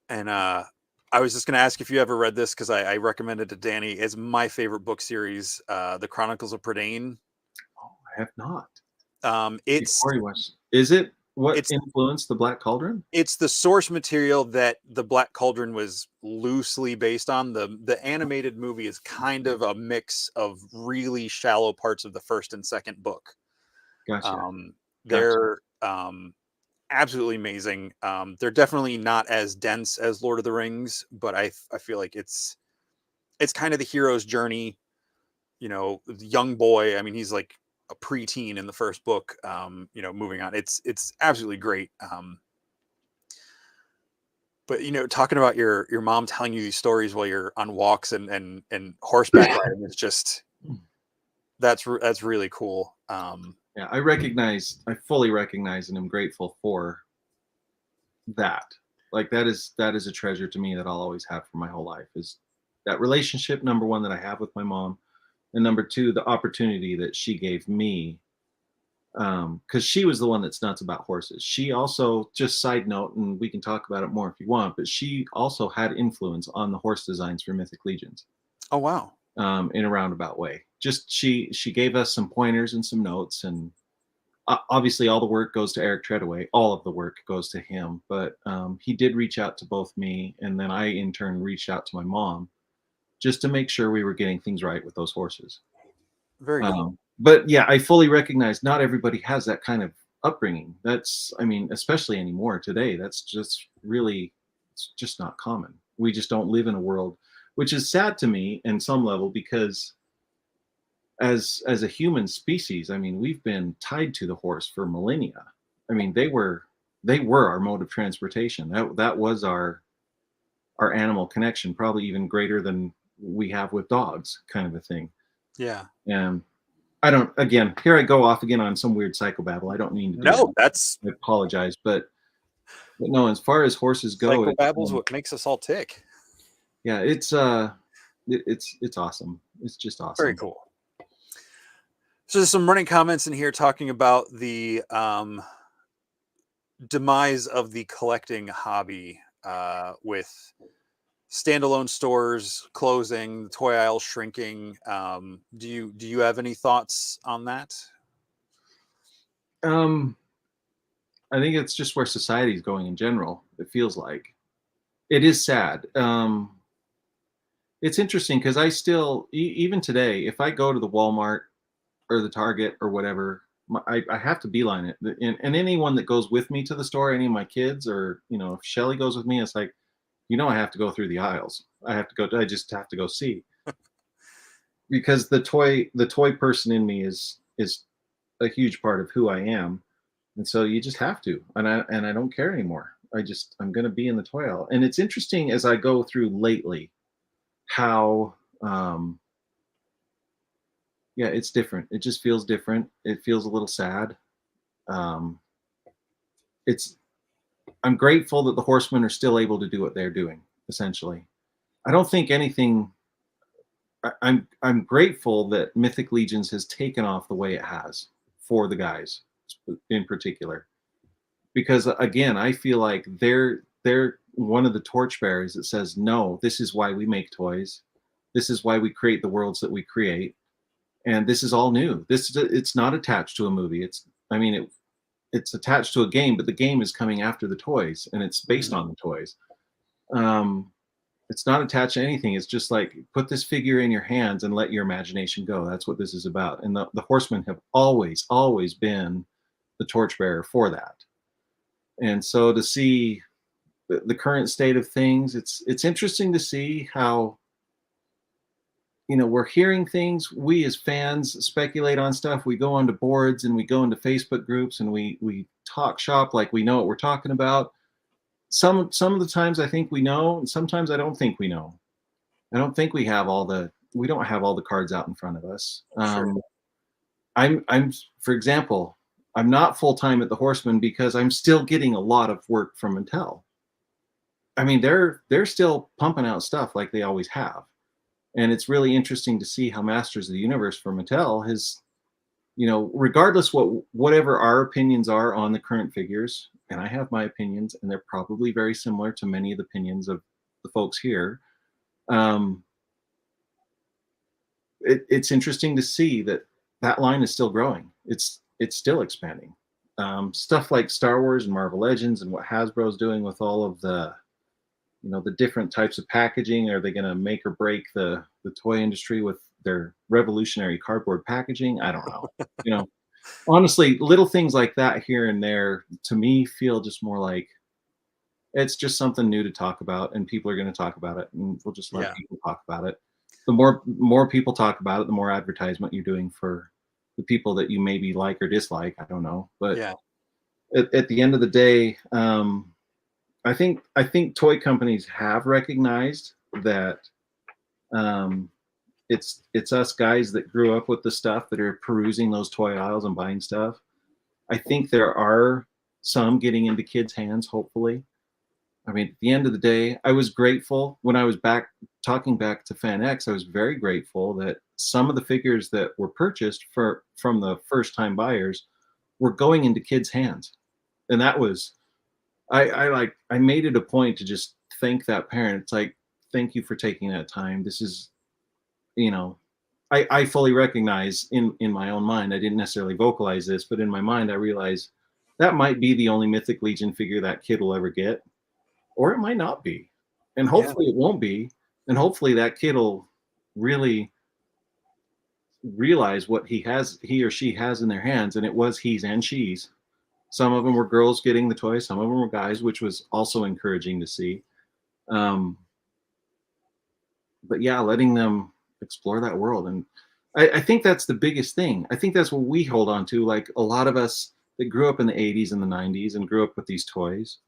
And I was just going to ask if you ever read this, because I recommended to Danny. It's my favorite book series, The Chronicles of Prydain. Oh, I have not. It's Is it what it's influenced the Black Cauldron? it's the source material that the Black Cauldron was loosely based on. The animated movie is kind of a mix of really shallow parts of the first and second book. Gotcha. They're absolutely amazing. They're definitely not as dense as Lord of the Rings, but I feel like it's kind of the hero's journey. The young boy. I mean, he's like a preteen in the first book. Moving on. It's absolutely great. But talking about your mom telling you these stories while you're on walks and horseback riding is just that's really cool. Yeah, I fully recognize and am grateful for that. Like, that is a treasure to me that I'll always have for my whole life, is that relationship, number one, that I have with my mom, and number two, the opportunity that she gave me. Because she was the one that's nuts about horses. She also, just side note, and we can talk about it more if you want, but she also had influence on the horse designs for Mythic Legions. Oh wow. In a roundabout way. Just she gave us some pointers and some notes, and obviously all the work goes to Eric Treadaway. All of the work goes to him, but he did reach out to both me, and then I in turn reached out to my mom, just to make sure we were getting things right with those horses. Very cool. But yeah, I fully recognize not everybody has that kind of upbringing. I mean, especially anymore today, that's just really, it's just not common. We just don't live in a world, which is sad to me in some level, because as a human species, I mean, we've been tied to the horse for millennia. I mean, they were our mode of transportation. That was our animal connection, probably even greater than we have with dogs, kind of a thing. Yeah. And I don't, again, here I go off again on some weird psychobabble. I don't mean to do No, that. that's I apologize, but no, as far as horses go, psychobabble's what makes us all tick. yeah, it's awesome. It's just awesome. Very cool. So there's some running comments in here talking about the demise of the collecting hobby, with standalone stores closing, the toy aisle shrinking. Do you have any thoughts on that? I think it's just where society is going in general. It feels like it is sad. It's interesting because I still, even today, if I go to the Walmart or the Target or whatever, I have to beeline it. And anyone that goes with me to the store, any of my kids, or if Shelly goes with me, it's like, I have to go through the aisles. I just have to go see, because the toy person in me is a huge part of who I am. And so you just have to, and I don't care anymore. I'm going to be in the toy aisle. And it's interesting as I go through lately how yeah, it's different. It just feels different. It feels a little sad. Um, it's I'm grateful that the horsemen are still able to do what they're doing. Essentially, I don't think anything. I'm grateful that Mythic Legions has taken off the way it has for the guys in particular, because again, I feel like they're one of the torchbearers that says no. This is why we make toys. This is why we create the worlds that we create, and this is all new. It's not attached to a movie. I mean it's attached to a game, but the game is coming after the toys, and it's based on the toys. Um, it's not attached to anything. It's just like put this figure in your hands and let your imagination go. That's what this is about. And the horsemen have always been the torchbearer for that. And so to see the current state of things, it's interesting to see how we're hearing things. We as fans speculate on stuff. We go onto boards and we go into Facebook groups and we talk shop like we know what we're talking about. Some of the times I think we know, and sometimes I don't think we know. I don't think we don't have all the cards out in front of us. Sure. I'm for example, I'm not full time at the Horseman because I'm still getting a lot of work from Mattel. I mean, they're still pumping out stuff like they always have. And it's really interesting to see how Masters of the Universe for Mattel has, regardless whatever our opinions are on the current figures, and I have my opinions, and they're probably very similar to many of the opinions of the folks here. It's interesting to see that line is still growing. It's still expanding. Stuff like Star Wars and Marvel Legends and what Hasbro's doing with all of the the different types of packaging. Are they going to make or break the toy industry with their revolutionary cardboard packaging? I don't know. Honestly, little things like that here and there to me feel just more like it's just something new to talk about, and people are going to talk about it, and we'll just let people talk about it. The more people talk about it, the more advertisement you're doing for the people that you maybe like or dislike. I don't know, but at the end of the day, I think toy companies have recognized that it's us guys that grew up with the stuff that are perusing those toy aisles and buying stuff. I think there are some getting into kids' hands, hopefully. I mean, at the end of the day, I was grateful when I was talking back to Fan X. I was very grateful that some of the figures that were purchased from the first time buyers were going into kids' hands. And that was I made it a point to just thank that parent. It's like, thank you for taking that time. This is, I fully recognize in my own mind, I didn't necessarily vocalize this, but in my mind, I realized that might be the only Mythic Legion figure that kid will ever get, or it might not be. And hopefully it won't be. And hopefully that kid will really realize what he or she has in their hands. And it was he's and she's. Some of them were girls getting the toys. Some of them were guys, which was also encouraging to see. But yeah, letting them explore that world. And I think that's the biggest thing. I think that's what we hold on to. Like a lot of us that grew up in the 80s and the 90s and grew up with these toys,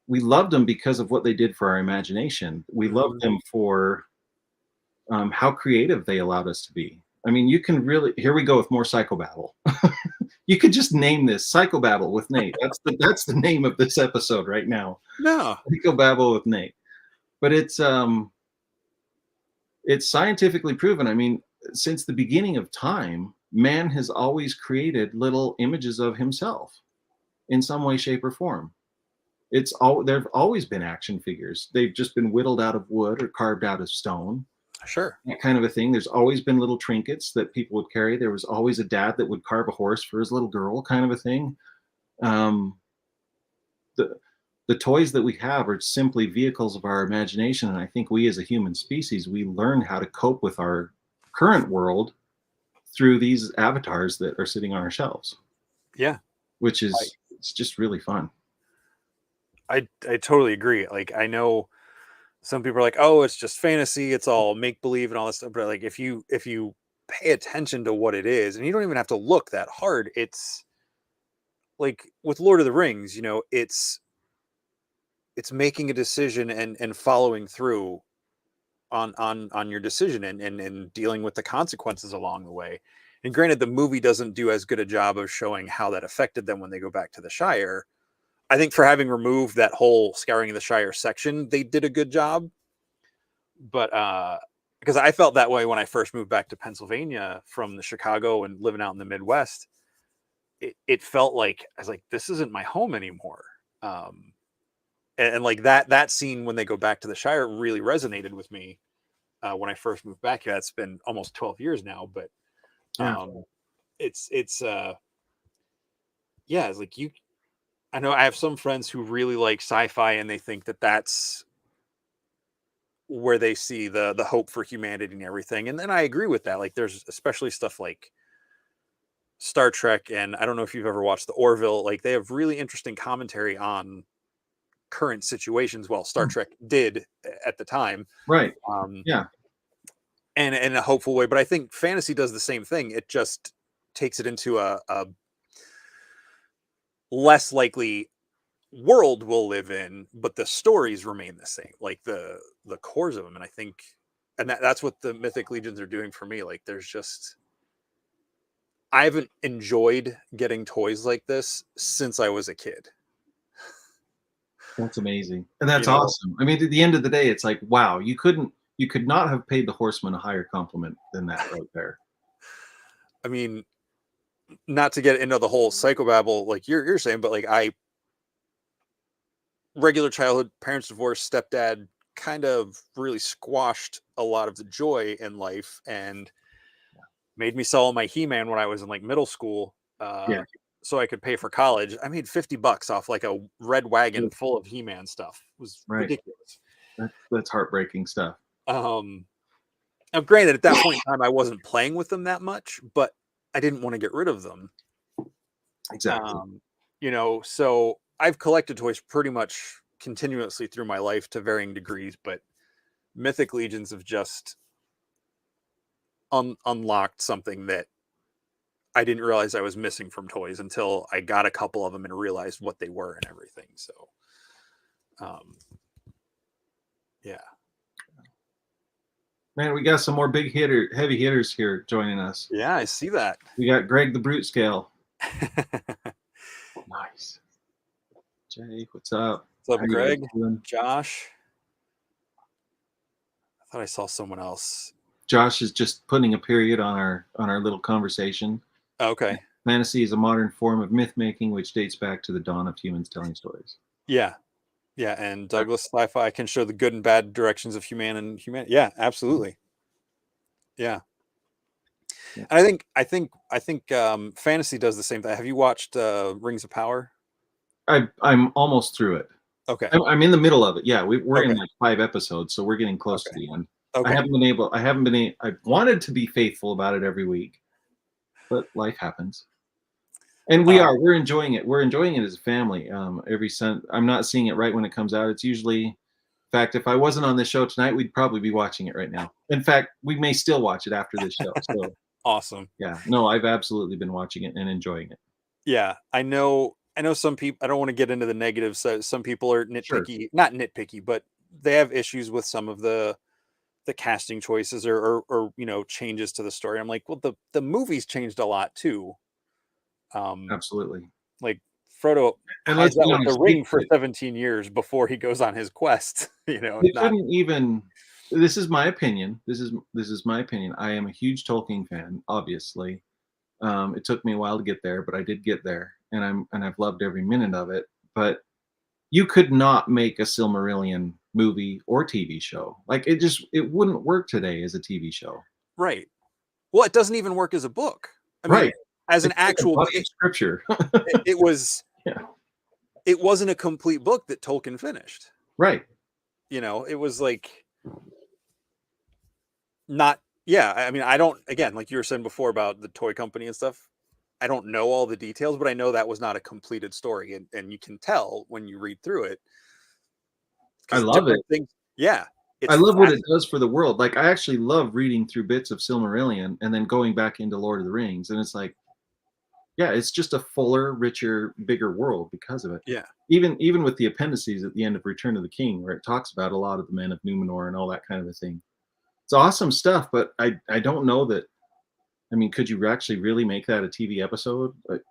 we loved them because of what they did for our imagination. We loved them for how creative they allowed us to be. I mean, you can really, here we go with more Psychobabble. You could just name this Psychobabble with Nate. That's the name of this episode right now. No. Psychobabble with Nate. But it's scientifically proven. I mean, since the beginning of time, man has always created little images of himself in some way, shape, or form. There've always been action figures. They've just been whittled out of wood or carved out of stone. Sure. That kind of a thing. There's always been little trinkets that people would carry. There was always a dad that would carve a horse for his little girl, kind of a thing. The toys that we have are simply vehicles of our imagination. And I think we as a human species, we learn how to cope with our current world through these avatars that are sitting on our shelves. Yeah. Which is, it's just really fun. I totally agree. Like, I know some people are like, oh, it's just fantasy, it's all make believe and all this stuff. But like, if you pay attention to what it is, and you don't even have to look that hard, it's like with Lord of the Rings, it's making a decision and following through on your decision and dealing with the consequences along the way. And granted, the movie doesn't do as good a job of showing how that affected them when they go back to the Shire. I think for having removed that whole scouring of the Shire section, they did a good job. But because I felt that way when I first moved back to Pennsylvania from the Chicago and living out in the Midwest, it felt like I was like, this isn't my home anymore. And like that scene when they go back to the Shire really resonated with me when I first moved back here. It's been almost 12 years now, but Yeah. it's yeah, it's like I know I have some friends who really like sci-fi and they think that that's where they see the hope for humanity and everything. And then I agree with that. Like there's especially stuff like Star Trek, and I don't know if you've ever watched the Orville, like they have really interesting commentary on current situations. Well, Star Trek did at the time. Right. Um, Yeah. and in a hopeful way, but I think fantasy does the same thing. It just takes it into a less likely world we'll live in, but the stories remain the same, like the cores of them. And I think, and that's what the Mythic Legions are doing for me. Like there's just, I haven't enjoyed getting toys like this since I was a kid. That's amazing. And that's awesome. I mean, at the end of the day, it's like, wow, you could not have paid the Horseman a higher compliment than that right there. I mean, not to get into the whole psychobabble like you're saying, but like regular childhood, parents divorced, stepdad kind of really squashed a lot of the joy in life and made me sell my He-Man when I was in like middle school. Yeah. So I could pay for college. I made $50 off like a red wagon full of He-Man stuff. It was ridiculous. That's heartbreaking stuff. Now granted, at that point in time, I wasn't playing with them that much, but I didn't want to get rid of them. Exactly. So I've collected toys pretty much continuously through my life to varying degrees, but Mythic Legions have just unlocked something that I didn't realize I was missing from toys until I got a couple of them and realized what they were and everything. So, yeah. Man, we got some more heavy hitters here joining us. Yeah, I see that. We got Greg the Brute Scale. Nice. Jay, what's up? What's up, Greg? Josh? I thought I saw someone else. Josh is just putting a period on our little conversation. Okay. Fantasy is a modern form of myth making which dates back to the dawn of humans telling stories. Yeah. Yeah, and Douglas sci-fi can show the good and bad directions of humanity. Yeah, absolutely. Yeah. And I think fantasy does the same thing. Have you watched Rings of Power? I'm almost through it. Okay. I'm in the middle of it. Yeah, we're in like 5 episodes, so we're getting close to the end. Okay. I wanted to be faithful about it every week, but life happens. And we're enjoying it. We're enjoying it as a family. Every Sunday, I'm not seeing it right when it comes out. It's usually, in fact, if I wasn't on this show tonight, we'd probably be watching it right now. In fact, we may still watch it after this show. So awesome. Yeah, no, I've absolutely been watching it and enjoying it. Yeah, I know some people, I don't want to get into the negatives. So some people are nitpicky, not nitpicky, but they have issues with some of the casting choices or changes to the story. I'm like, well, the movie's changed a lot too. Absolutely. Like Frodo hides out with the ring for 17 years before he goes on his quest. Couldn't even. This is my opinion. This is my opinion. I am a huge Tolkien fan, obviously. It took me a while to get there, but I did get there, and I've loved every minute of it. But you could not make a Silmarillion movie or TV show. Like it wouldn't work today as a TV show. Right. Well, it doesn't even work as a book. I mean, as an actual scripture. it was. Yeah. It wasn't a complete book that Tolkien finished. Right. It was like not. Yeah. I mean, I don't. Again, like you were saying before about the toy company and stuff. I don't know all the details, but I know that was not a completed story, and you can tell when you read through it. I love it. Yeah. I love what it does for the world. Like, I actually love reading through bits of Silmarillion and then going back into Lord of the Rings. And it's like, Yeah, it's just a fuller, richer, bigger world because of it. Yeah. Even with the appendices at the end of Return of the King, where it talks about a lot of the men of Numenor and all that kind of a thing. It's awesome stuff, but I don't know that. I mean, could you actually really make that a TV episode? Like,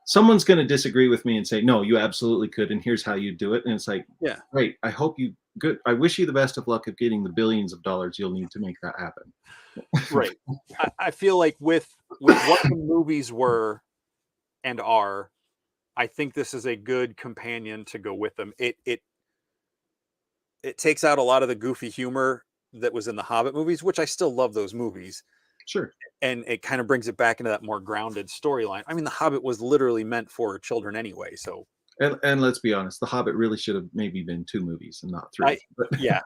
someone's going to disagree with me and say, no, you absolutely could, and here's how you do it. And it's like, Yeah. great. I hope you good. I wish you the best of luck of getting the billions of dollars you'll need to make that happen. Right. I feel like with what the movies were and are, I think this is a good companion to go with them. It takes out a lot of the goofy humor that was in the Hobbit movies, which I still love those movies, Sure. and it kind of brings it back into that more grounded storyline. I mean, the Hobbit was literally meant for children anyway, so And let's be honest, The Hobbit really should have maybe been 2 movies and not 3. I But yeah,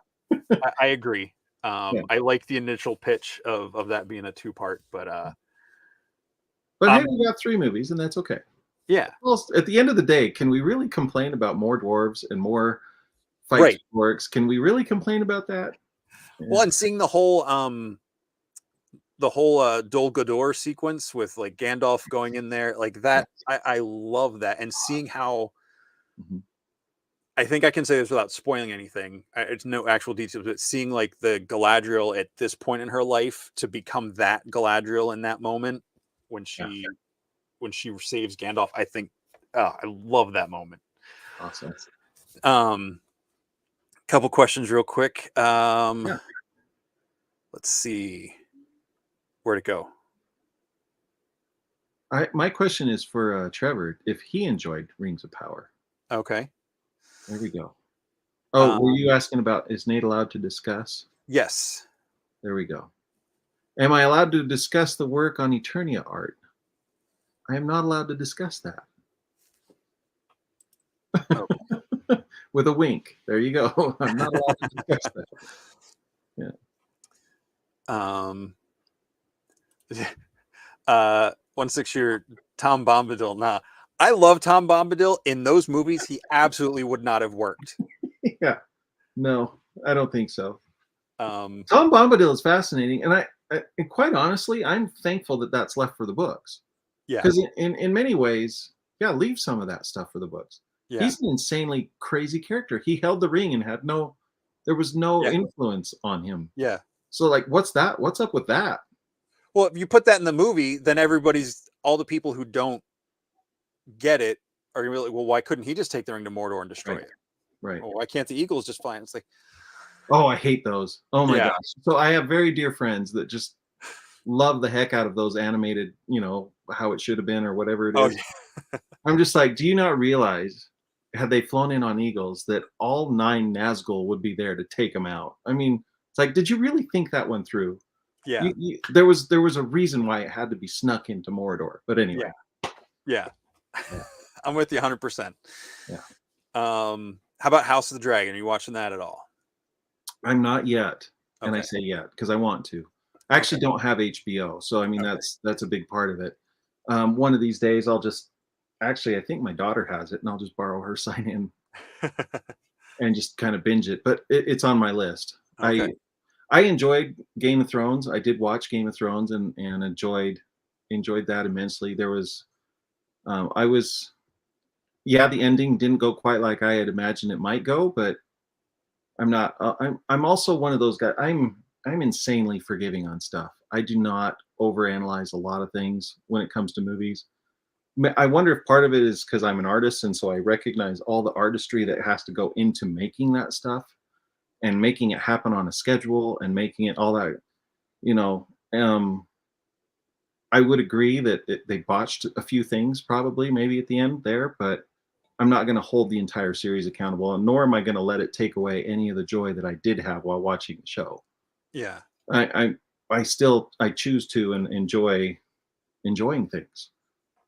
I agree. yeah. I like the initial pitch of that being a two-part, but But hey, um, we got 3 movies, and that's okay. yeah, Well, at the end of the day, can we really complain about more dwarves and more fights right. with orcs? Can we really complain about that? Yeah. Well, and seeing the whole Dol Guldur sequence with like Gandalf going in there, like Yeah. that, I love that, and seeing how Mhm. I think I can say this without spoiling anything. It's no actual details, but seeing like the Galadriel at this point in her life to become that Galadriel in that moment when Yeah. she saves Gandalf, I think I love that moment. Awesome. Um, couple questions real quick. Yeah. Let's see where'd it go. My question is for Trevor, if he enjoyed Rings of Power. Okay. There we go. Oh, were you Um, asking about is Nate allowed to discuss? yes. There we go. Am I allowed to discuss the work on Eternia art? I am not allowed to discuss that. Oh. With a wink. There you go. I'm not allowed to discuss that. Yeah. Um, 1 6 year Tom Bombadil. Nah, I love Tom Bombadil. In those movies, he absolutely would not have worked. Yeah. No, I don't think so. Um, Tom Bombadil is fascinating, and and quite honestly, I'm thankful that that's left for the books. yeah, Because in many ways, yeah, leave some of that stuff for the books. yeah, He's an insanely crazy character. He held the ring and had there was no yeah, influence on him. yeah. So like, what's that? What's up with that? Well, if you put that in the movie, then all the people who don't get it are gonna be like, well, why couldn't he just take the ring to Mordor and destroy Right, it? right. Well, why can't the Eagles just fly? It's like, Oh, I hate those. Oh my yeah, gosh. So I have very dear friends that just love the heck out of those animated, how it should have been or whatever it oh, is. I'm just like, do you not realize, had they flown in on Eagles, that all 9 Nazgul would be there to take them out? I mean, it's like, did you really think that one through? yeah, There was a reason why it had to be snuck into Mordor. But yeah, anyway, yeah. yeah, I'm with you 100%. yeah. How about House of the Dragon? Are you watching that at all? I'm not yet, and I Okay, say yet because I want to. I okay, actually don't have HBO, so I mean okay. that's a big part of it. One of these days, I'll just actually I think my daughter has it, and I'll just borrow her sign in and just kind of binge it. But it's on my list. Okay. I enjoyed Game of Thrones. I did watch Game of Thrones and enjoyed that immensely. There was I was yeah, the ending didn't go quite like I had imagined it might go, but I'm not. I'm also one of those guys. I'm insanely forgiving on stuff. I do not overanalyze a lot of things when it comes to movies. I wonder if part of it is because I'm an artist, and so I recognize all the artistry that has to go into making that stuff and making it happen on a schedule and making it all that. You know, um, I would agree that they botched a few things probably maybe at the end there, but I'm not going to hold the entire series accountable, and nor am I going to let it take away any of the joy that I did have while watching the show. Yeah. I choose to and enjoying things.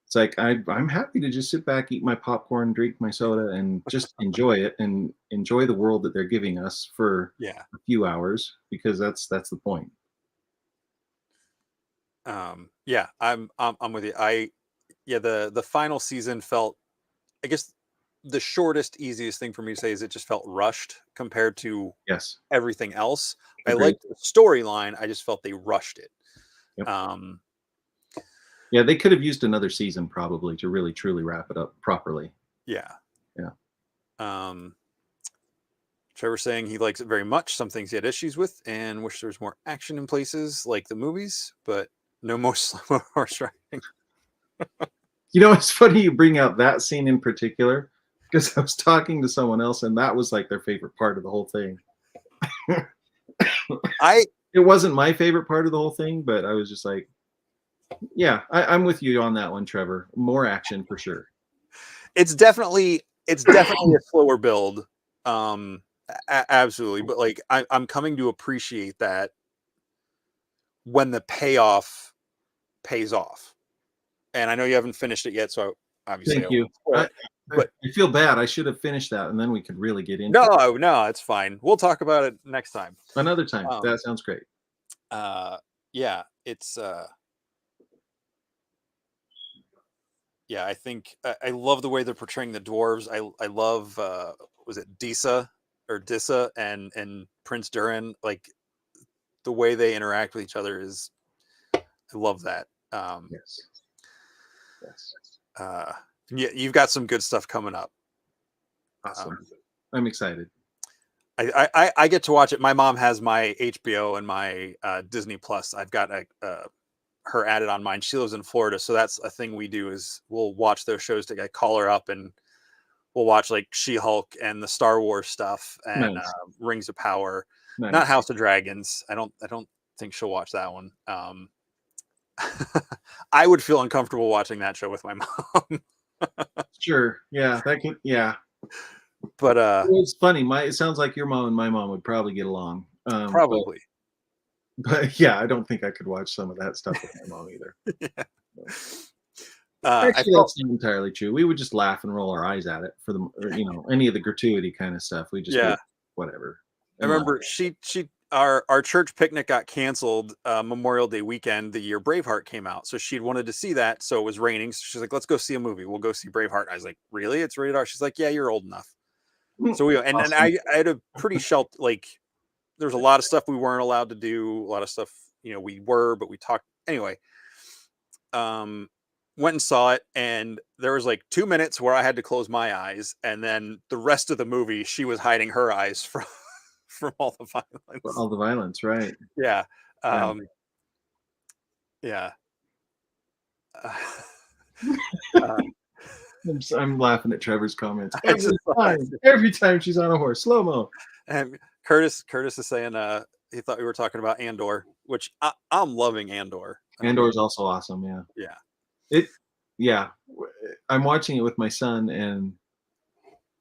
It's like I'm happy to just sit back, eat my popcorn, drink my soda, and just enjoy it and enjoy the world that they're giving us for Yeah. a few hours because that's the point. Yeah, I'm with you. Yeah, the final season felt, I guess the shortest, easiest thing for me to say is it just felt rushed compared to Yes, everything else. I agreed. liked the storyline. I just felt they rushed it. Yep. Um, Yeah, they could have used another season probably to really truly wrap it up properly. Yeah. Yeah. Trevor saying he likes it very much. Some things he had issues with, and wish there was more action in places like the movies, but no more slow horse riding. You know, it's funny you bring out that scene in particular because I was talking to someone else and that was like their favorite part of the whole thing. It wasn't my favorite part of the whole thing, but I was just like, yeah, I'm with you on that one, Trevor. More action for sure. It's definitely a slower build. Absolutely. But like I'm coming to appreciate that when the payoff pays off. And I know you haven't finished it yet, so obviously Thank you. but I feel bad. I should have finished that and then we could really get into it. no, it's fine. We'll talk about it next time. Another time. That sounds great. Yeah, it's yeah, I think I love the way they're portraying the dwarves. I love was it Disa or Dissa and Prince Durin, like the way they interact with each other is I love that. Yes. Yeah, you've got some good stuff coming up. Awesome. I'm excited. I get to watch it. My mom has my HBO and my Disney Plus. I've got her added on mine. She lives in Florida, so that's a thing we do is we'll watch those shows together. I call her up and we'll watch like She-Hulk and the Star Wars stuff and Nice. Rings of Power. Nice. Not House of Dragons. I don't think she'll watch that one. I would feel uncomfortable watching that show with my mom. Sure. Yeah, that could. Yeah. But it's funny. It sounds like your mom and my mom would probably get along. Probably. But yeah, I don't think I could watch some of that stuff with my mom either. Yeah. Actually, that's not entirely true. We would just laugh and roll our eyes at it for any of the gratuity kind of stuff. We just whatever. I remember our church picnic got canceled Memorial Day weekend the year Braveheart came out. So she'd wanted to see that. So it was raining. So she's like, let's go see a movie. We'll go see Braveheart. I was like, really? It's rated R? She's like, yeah, you're old enough. So we and I had a pretty like there's a lot of stuff we weren't allowed to do, a lot of stuff, we were, but we talked anyway. Went and saw it, and there was like 2 minutes where I had to close my eyes, and then the rest of the movie she was hiding her eyes from all the violence. All the violence, right? Yeah. Yeah. I'm laughing at Trevor's comments every time she's on a horse, slow mo. And Curtis is saying he thought we were talking about Andor, which I'm loving Andor. Andor is also awesome. Yeah. I'm watching it with my son, and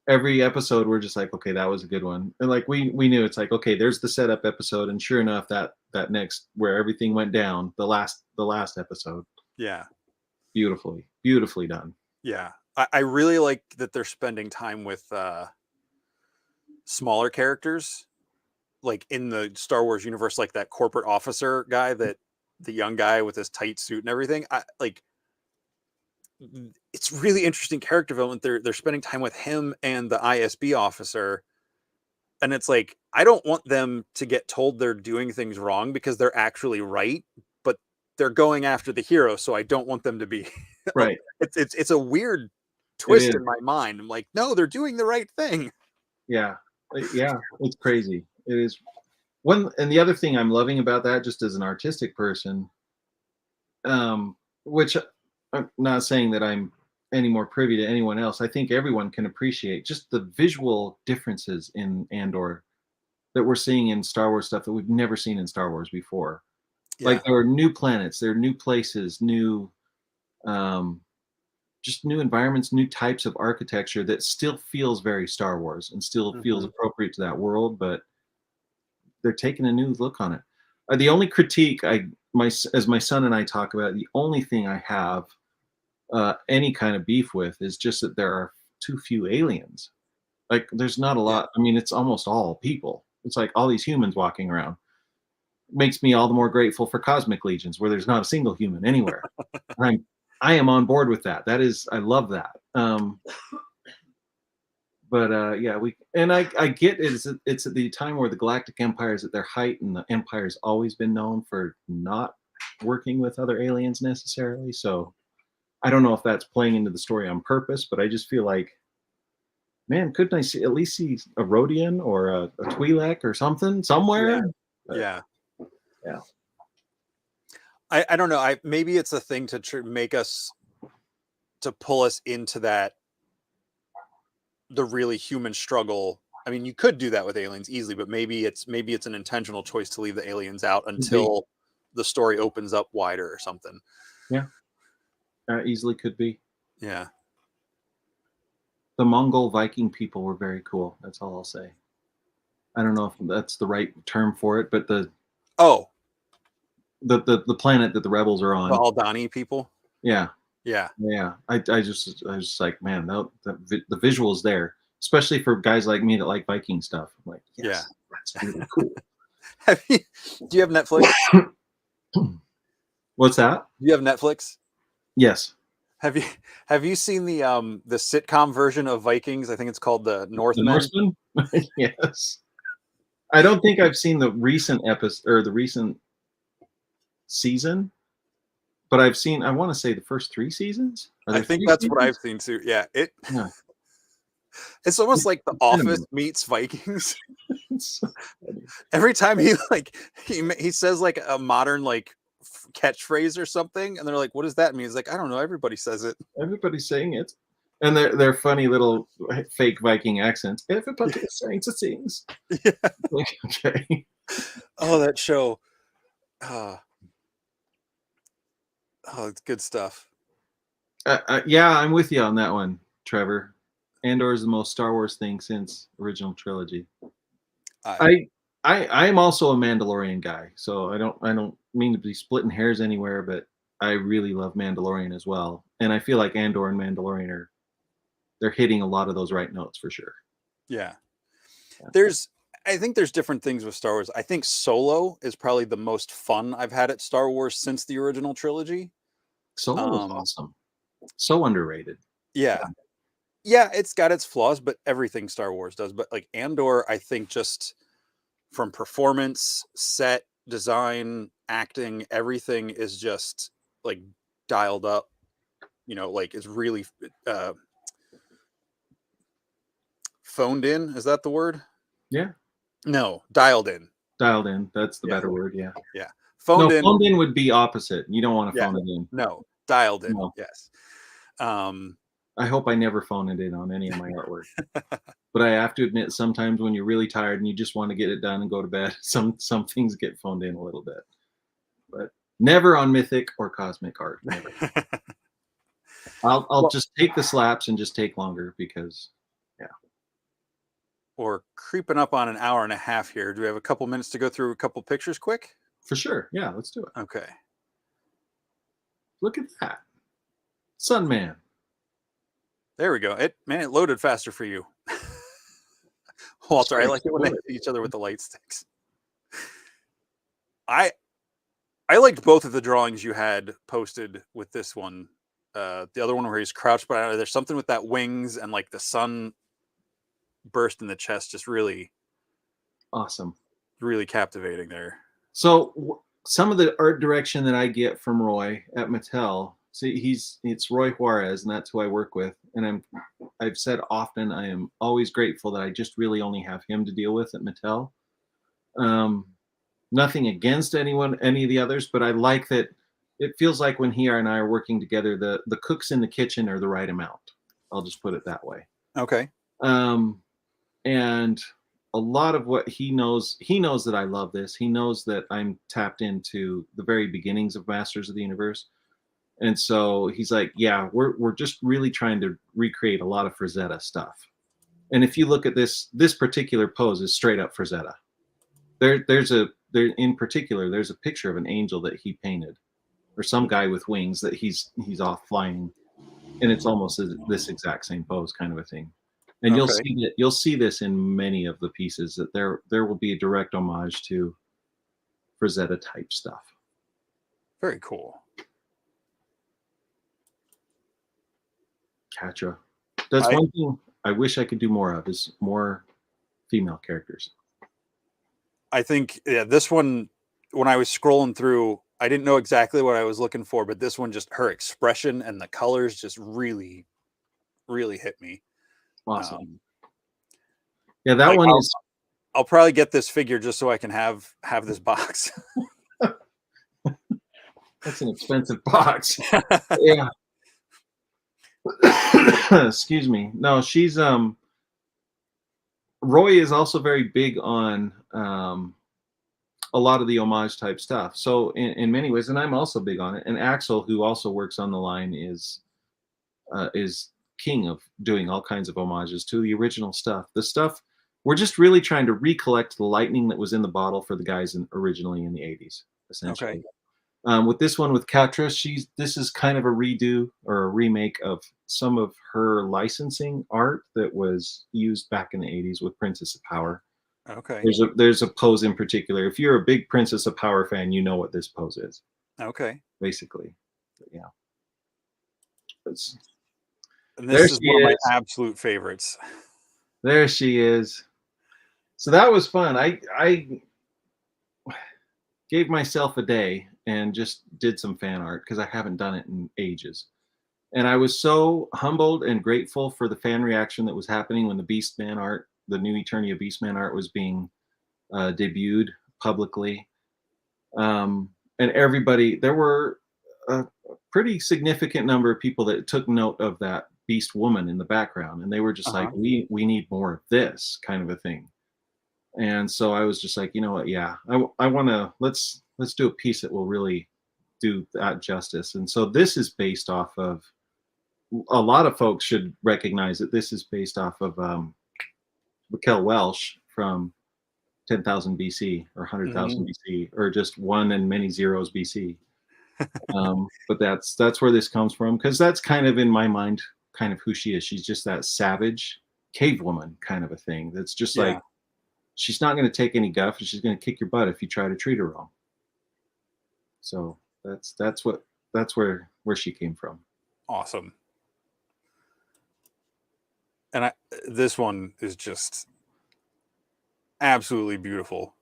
every episode we're just like, okay, that was a good one, and like we knew it's like, okay, there's the setup episode, and sure enough, that next where everything went down, the last episode. Yeah. Beautifully done. Yeah. I really like that they're spending time with smaller characters, like in the Star Wars universe, like that corporate officer guy, the young guy with his tight suit and everything. It's really interesting character development. They're spending time with him and the ISB officer, and it's like I don't want them to get told they're doing things wrong because they're actually right, but they're going after the hero, so I don't want them to be right. It's a weird twist in my mind. I'm like, no, they're doing the right thing. Yeah, it's crazy. It is one, and the other thing I'm loving about that, just as an artistic person, which I'm not saying that I'm any more privy to anyone else. I think everyone can appreciate just the visual differences in Andor that we're seeing in Star Wars stuff that we've never seen in Star Wars before. Yeah. Like there are new planets, there are new places, new just new environments, new types of architecture that still feels very Star Wars and still feels appropriate to that world, but they're taking a new look on it. The only critique as my son and I talk about, the only thing I have any kind of beef with is just that there are too few aliens. Like there's not a lot. I mean, it's almost all people. It's like all these humans walking around. Makes me all the more grateful for Cosmic Legions, where there's not a single human anywhere. I am on board with that. I love that. But I get it. It's at the time where the Galactic Empire is at their height, and the Empire's always been known for not working with other aliens necessarily. So I don't know if that's playing into the story on purpose, but I just feel like, man, couldn't I at least see a Rhodian or a Twi'lek or something somewhere? Yeah. But, Yeah. yeah. I don't know. Maybe it's a thing to make us, to pull us into the really human struggle. I mean, you could do that with aliens easily, but maybe it's an intentional choice to leave the aliens out until the story opens up wider or something. Yeah, easily could be. Yeah. The Mongol Viking people were very cool. That's all I'll say. I don't know if that's the right term for it, but the planet that the rebels are on. The Aldani people. Yeah. Yeah. Yeah. I was just like, man, the visuals there, especially for guys like me that like Viking stuff. I'm like, yes, that's really cool. Do you have Netflix? What's that? Do you have Netflix? Yes. Have you seen the sitcom version of Vikings? I think it's called The Northmen. The Norseman? Yes. I don't think I've seen the recent episode or the recent season, but I've seen, I want to say, the first 3 seasons. I think that's what I've seen too. Yeah, it's almost like The Office meets Vikings. So every time he says like a modern like catchphrase or something, and they're like, "What does that mean?" He's like, "I don't know. Everybody says it. Everybody's saying it." And they're funny little fake Viking accents. Everybody is saying the things. Yeah. Like, okay. Oh, that show. It's good stuff. Yeah, I'm with you on that one, Trevor. Andor is the most Star Wars thing since original trilogy. I am also a Mandalorian guy, so I don't mean to be splitting hairs anywhere, but I really love Mandalorian as well. And I feel like Andor and Mandalorian they're hitting a lot of those right notes for sure. Yeah. I think there's different things with Star Wars. I think Solo is probably the most fun I've had at Star Wars since the original trilogy. Solo was awesome. So underrated. Yeah. Yeah, it's got its flaws, but everything Star Wars does. But like Andor, I think just from performance, set, design, acting, everything is just like dialed up. Like it's really phoned in. Is that the word? Yeah. No, dialed in. Dialed in. That's the better word. Yeah. Yeah. Phoned in would be opposite. You don't want to phone it in. No, dialed in. No. Yes. I hope I never phone it in on any of my artwork. But I have to admit, sometimes when you're really tired and you just want to get it done and go to bed, some things get phoned in a little bit. But never on Mythic or Cosmic art. Never. I'll just take the slaps and just take longer because, yeah. We're creeping up on an hour and a half here. Do we have a couple minutes to go through a couple pictures quick? For sure. Yeah, let's do it. Okay. Look at that. Sunman. There we go. It loaded faster for you. Walter, I like it when they hit each other with the light sticks. I liked both of the drawings you had posted with this one. The other one where he's crouched, but there's something with that wings and like the sun burst in the chest, just really awesome, really captivating there. So some of the art direction that I get from Roy at Mattel, see, it's Roy Juarez, and that's who I work with. And I've said often, I am always grateful that I just really only have him to deal with at Mattel. Nothing against any of the others, but I like that it feels like when he and I are working together, the cooks in the kitchen are the right amount. I'll just put it that way. Okay. And a lot of what he knows that I love this. He knows that I'm tapped into the very beginnings of Masters of the Universe. And so he's like, yeah, we're just really trying to recreate a lot of Frazetta stuff. And if you look at this particular pose is straight up Frazetta. There's a picture of an angel that he painted, or some guy with wings that he's off flying, and it's almost this exact same pose kind of a thing. And you'll see this in many of the pieces, that there will be a direct homage to Frazetta type stuff. Very cool. Katra. That's one thing I wish I could do more of, is more female characters. I think, yeah, this one, when I was scrolling through, I didn't know exactly what I was looking for, but this one, just her expression and the colors just really, really hit me. Awesome. Um, Yeah, that like one is. I'll probably get this figure just so I can have this box. That's an expensive box. Yeah. Excuse me. No, she's Roy is also very big on a lot of the homage type stuff. So in many ways, and I'm also big on it. And Axel, who also works on the line, is king of doing all kinds of homages to the original stuff. The stuff we're just really trying to recollect the lightning that was in the bottle for the guys originally in the 80s, Okay. essentially. With this one with Katra, this is kind of a redo or a remake of some of her licensing art that was used back in the 80s with Princess of Power. Okay. There's a pose in particular. If you're a big Princess of Power fan, you know what this pose is, Okay. basically. But yeah. It's, And there this is she one of my is. absolute favorites. There she is. So that was fun. I gave myself a day and just did some fan art because I haven't done it in ages. And I was so humbled and grateful for the fan reaction that was happening when the Beastman art, the new Eternia Beastman art, was being debuted publicly. And everybody, there were a pretty significant number of people that took note of that Beast woman in the background, and they were just like, Uh-huh. "We need more of this," kind of a thing. And so I was just like, you know what? Yeah, I want to let's do a piece that will really do that justice. And so this is based off of, a lot of folks should recognize that this is based off of Raquel Welch from 10,000 BC or Hmm. 100,000 BC or just one and many zeros BC. But that's where this comes from, because that's kind of in my mind kind of who she is. She's just that savage cave woman kind of a thing. That's just like, Yeah. she's not going to take any guff, and she's going to kick your butt if you try to treat her wrong. So that's where she came from. Awesome. And this one is just absolutely beautiful.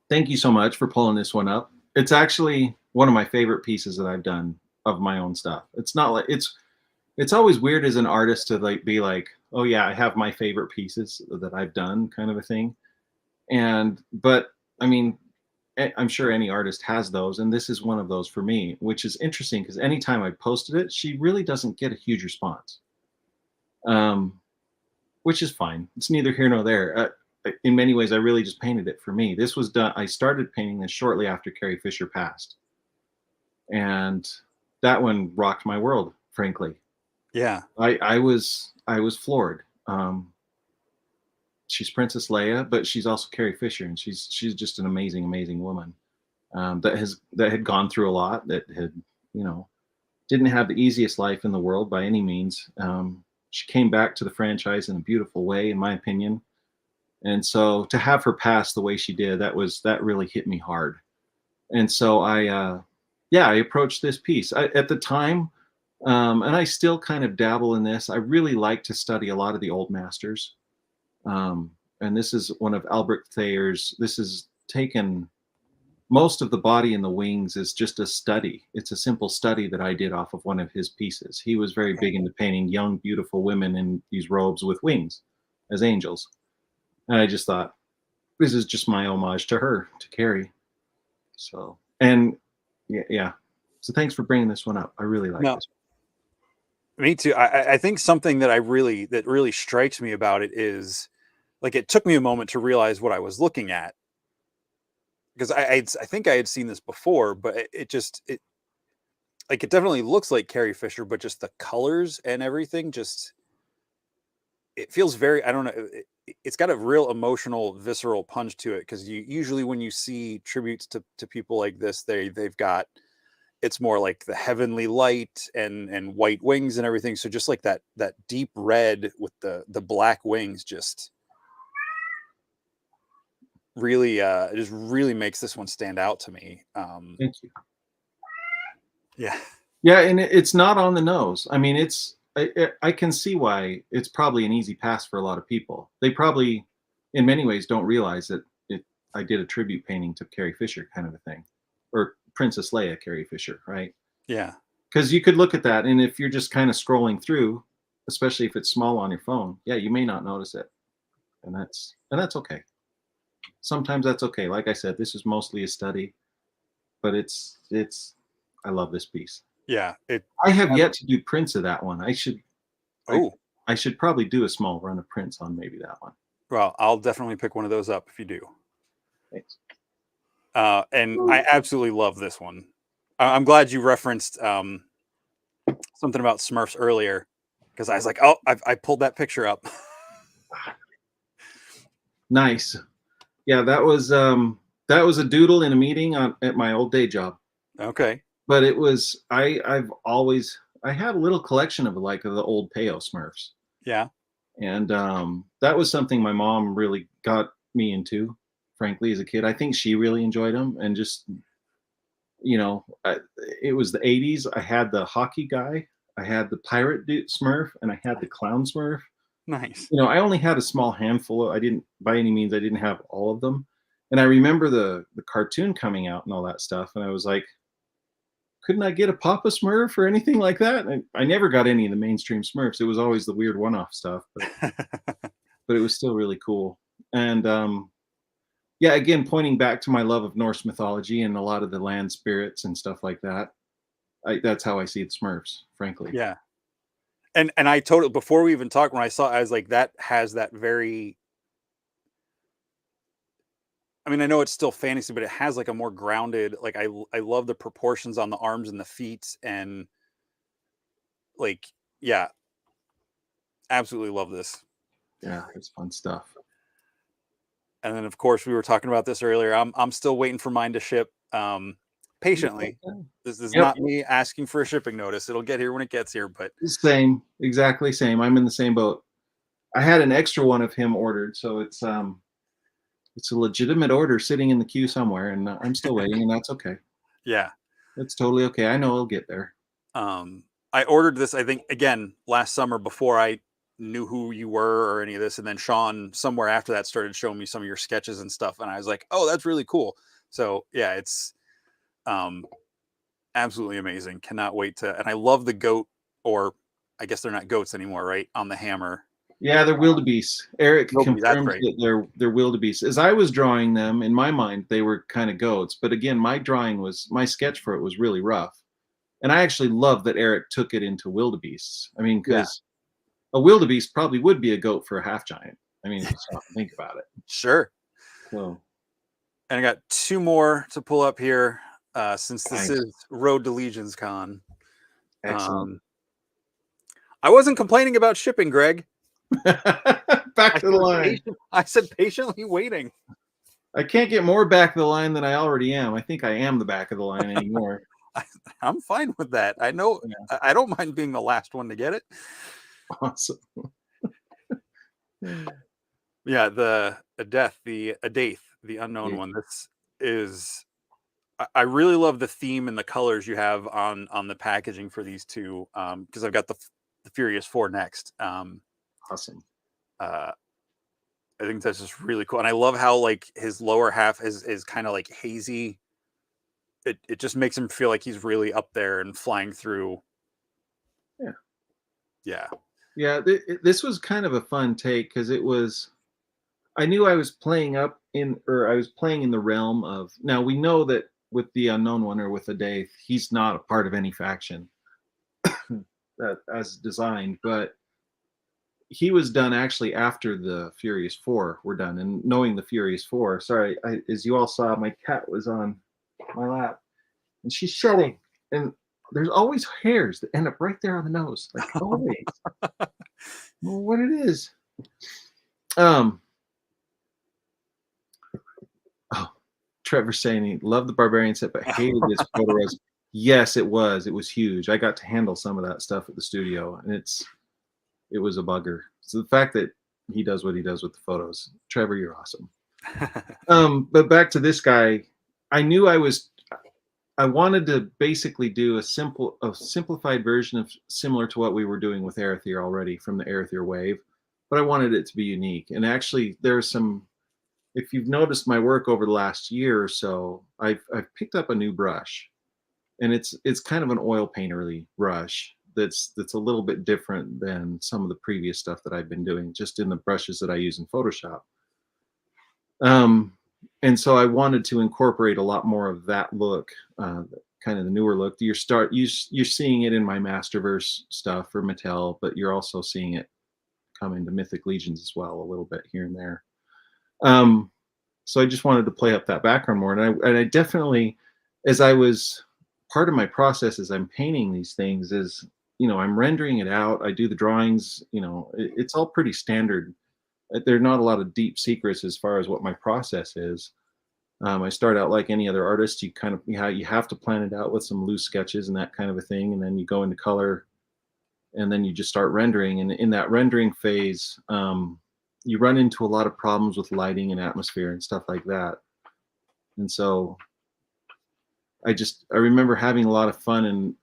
Thank you so much for pulling this one up. It's actually one of my favorite pieces that I've done of my own stuff. It's not like it's always weird as an artist to like be like, oh yeah, I have my favorite pieces that I've done, kind of a thing. And but I mean, I'm sure any artist has those, and this is one of those for me, which is interesting because anytime I posted it, she really doesn't get a huge response, um, which is fine. It's neither here nor there. In many ways, I really just painted it for me. This was done. I started painting this shortly after Carrie Fisher passed, and that one rocked my world. Frankly, Yeah. I was floored. She's Princess Leia, but she's also Carrie Fisher, and she's just an amazing woman, that had gone through a lot, that had, you know, didn't have the easiest life in the world by any means. She came back to the franchise in a beautiful way, in my opinion. And so to have her pass the way she did, that really hit me hard. And so I approached this piece at the time, and I still kind of dabble in this. I really like to study a lot of the old masters, and this is one of Albrecht Thayer's. This is taken, most of the body and the wings is just a study. It's a simple study that I did off of one of his pieces. He was very big into painting young, beautiful women in these robes with wings as angels. And I just thought, this is just my homage to her, to Carrie. So, and yeah. So thanks for bringing this one up. I really like No, this. me too. I think something that really strikes me about it is, like, it took me a moment to realize what I was looking at, because I think I had seen this before, but it just like, it definitely looks like Carrie Fisher, but just the colors and everything, just it feels very, I don't know, it's got a real emotional, visceral punch to it, because you usually, when you see tributes to people like this, they've got, it's more like the heavenly light and white wings and everything. So just like that deep red with the black wings, just really it just really makes this one stand out to me. Thank you. Yeah. Yeah, and it's not on the nose. I mean, I can see why it's probably an easy pass for a lot of people. They probably, in many ways, don't realize that I did a tribute painting to Carrie Fisher, kind of a thing, or Princess Leia Carrie Fisher, right? Yeah. Because you could look at that, and if you're just kind of scrolling through, especially if it's small on your phone, yeah, you may not notice it, and that's okay. Sometimes that's okay. Like I said, this is mostly a study, but it's I love this piece. Yeah. I have yet to do prints of that one. I Oh, I should probably do a small run of prints on maybe that one. well, I'll definitely pick one of those up if you do. Thanks. And I absolutely love this one. I'm glad you referenced something about Smurfs earlier, because I was like, oh, I pulled that picture up. Nice. Yeah, that was a doodle in a meeting at my old day job. Okay. But it was I had a little collection of like of the old Peo Smurfs. Yeah. And that was something my mom really got me into, frankly, as a kid. I think she really enjoyed them, and just it was the '80s. I had the hockey guy, I had the pirate Smurf, and I had the clown Smurf. Nice. I only had a small handful. I didn't by any means I didn't have all of them. And I remember the cartoon coming out and all that stuff, and I was like, couldn't I get a Papa Smurf or anything like that? And I never got any of the mainstream Smurfs. It was always the weird one-off stuff, but it was still really cool. And yeah, again, pointing back to my love of Norse mythology and a lot of the land spirits and stuff like that. That's how I see the Smurfs, frankly. Yeah. And I totally, before we even talked, when I saw, I was like, that has that very, I mean, I know it's still fantasy, but it has like a more grounded, like I love the proportions on the arms and the feet, and like, yeah, absolutely love this. Yeah, it's fun stuff. And then of course we were talking about this earlier. I'm still waiting for mine to ship patiently. This is Yep, not me asking for a shipping notice. It'll get here when it gets here, but same, exactly same. I'm in the same boat. I had an extra one of him ordered, so it's a legitimate order sitting in the queue somewhere, and I'm still waiting, and that's okay. yeah. It's totally okay. I know it'll get there. I ordered this, I think, again last summer before I knew who you were or any of this, and then Sean somewhere after that started showing me some of your sketches and stuff, and I was like, oh, that's really cool. So yeah, it's um absolutely amazing. Cannot wait to, and I love the goat, or I guess they're not goats anymore, right? On the hammer. Yeah, they're wildebeests. Eric Nobody, that's confirms right. that they're wildebeests. As I was drawing them, in my mind, they were kind of goats. But again, my sketch for it was really rough. And I actually love that Eric took it into wildebeests. I mean, Yeah. because a wildebeest probably would be a goat for a half giant. I mean, if you stop and think about it. Sure. So And I got two more to pull up here, since this nice. is Road to Legions Con. Excellent. I wasn't complaining about shipping, Greg. Back to the line. I said patiently waiting. I can't get more back of the line than I already am. I think I am the back of the line anymore. I'm fine with that. I know. Yeah. I don't mind being the last one to get it. Awesome. Yeah, the Adeth, the Adaith, the unknown Yeah. one. This is. I really love the theme and the colors you have on the packaging for these two. Because I've got the Furious Four next. Awesome. Uh, I think that's just really cool, and I love how like his lower half is kind of like hazy. It just makes him feel like he's really up there and flying through. Yeah. Yeah. Yeah. This was kind of a fun take because I knew I was playing I was playing in the realm of, now we know that with the unknown one or with the Daith, he's not a part of any faction that as designed, but he was done actually after the Furious Four were done. And knowing the Furious Four, sorry, as you all saw, my cat was on my lap and she's shedding, and there's always hairs that end up right there on the nose, like always. Well, what it is. Oh, Trevor saying he loved the Barbarian set, but hated this photo res. Yes, it was. It was huge. I got to handle some of that stuff at the studio, and it was a bugger. So the fact that he does what he does with the photos, Trevor, you're awesome. But back to this guy, I wanted to basically do a simplified version of similar to what we were doing with Arethyr already from the Arethyr wave, but I wanted it to be unique. And actually, there's some if you've noticed my work over the last year or so, I've picked up a new brush, and it's kind of an oil painterly brush that's a little bit different than some of the previous stuff that I've been doing, just in the brushes that I use in Photoshop. Um, and so I wanted to incorporate a lot more of that look, kind of the newer look. You're seeing it in my Masterverse stuff for Mattel, but you're also seeing it come into Mythic Legions as well, a little bit here and there. So I just wanted to play up that background more, and I definitely, as I was part of my process as I'm painting these things is, I'm rendering it out. I do the drawings. It's all pretty standard. There are not a lot of deep secrets as far as what my process is. I start out like any other artist. You have to plan it out with some loose sketches and that kind of a thing, and then you go into color, and then you just start rendering. And in that rendering phase, you run into a lot of problems with lighting and atmosphere and stuff like that. And so I remember having a lot of fun and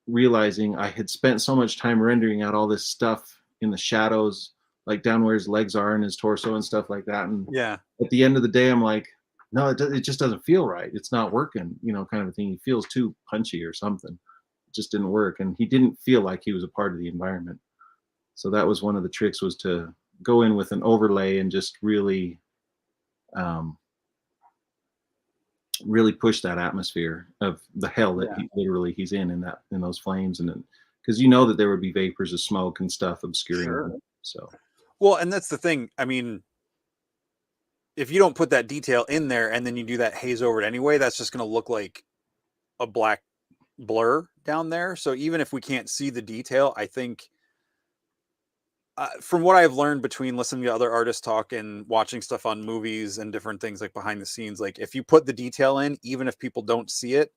realizing I had spent so much time rendering out all this stuff in the shadows, like down where his legs are and his torso and stuff like that. And Yeah. at the end of the day, I'm like, no, it just doesn't feel right. It's not working, kind of a thing. He feels too punchy or something. It just didn't work. And he didn't feel like he was a part of the environment. So that was one of the tricks, was to go in with an overlay and just really, really push that atmosphere of the hell that he's in those flames. And then, because that there would be vapors of smoke and stuff obscuring them. So, well, and that's the thing. I mean, if you don't put that detail in there and then you do that haze over it anyway, that's just going to look like a black blur down there. So even if we can't see the detail, I think from what I've learned between listening to other artists talk and watching stuff on movies and different things like behind the scenes, like if you put the detail in, even if people don't see it,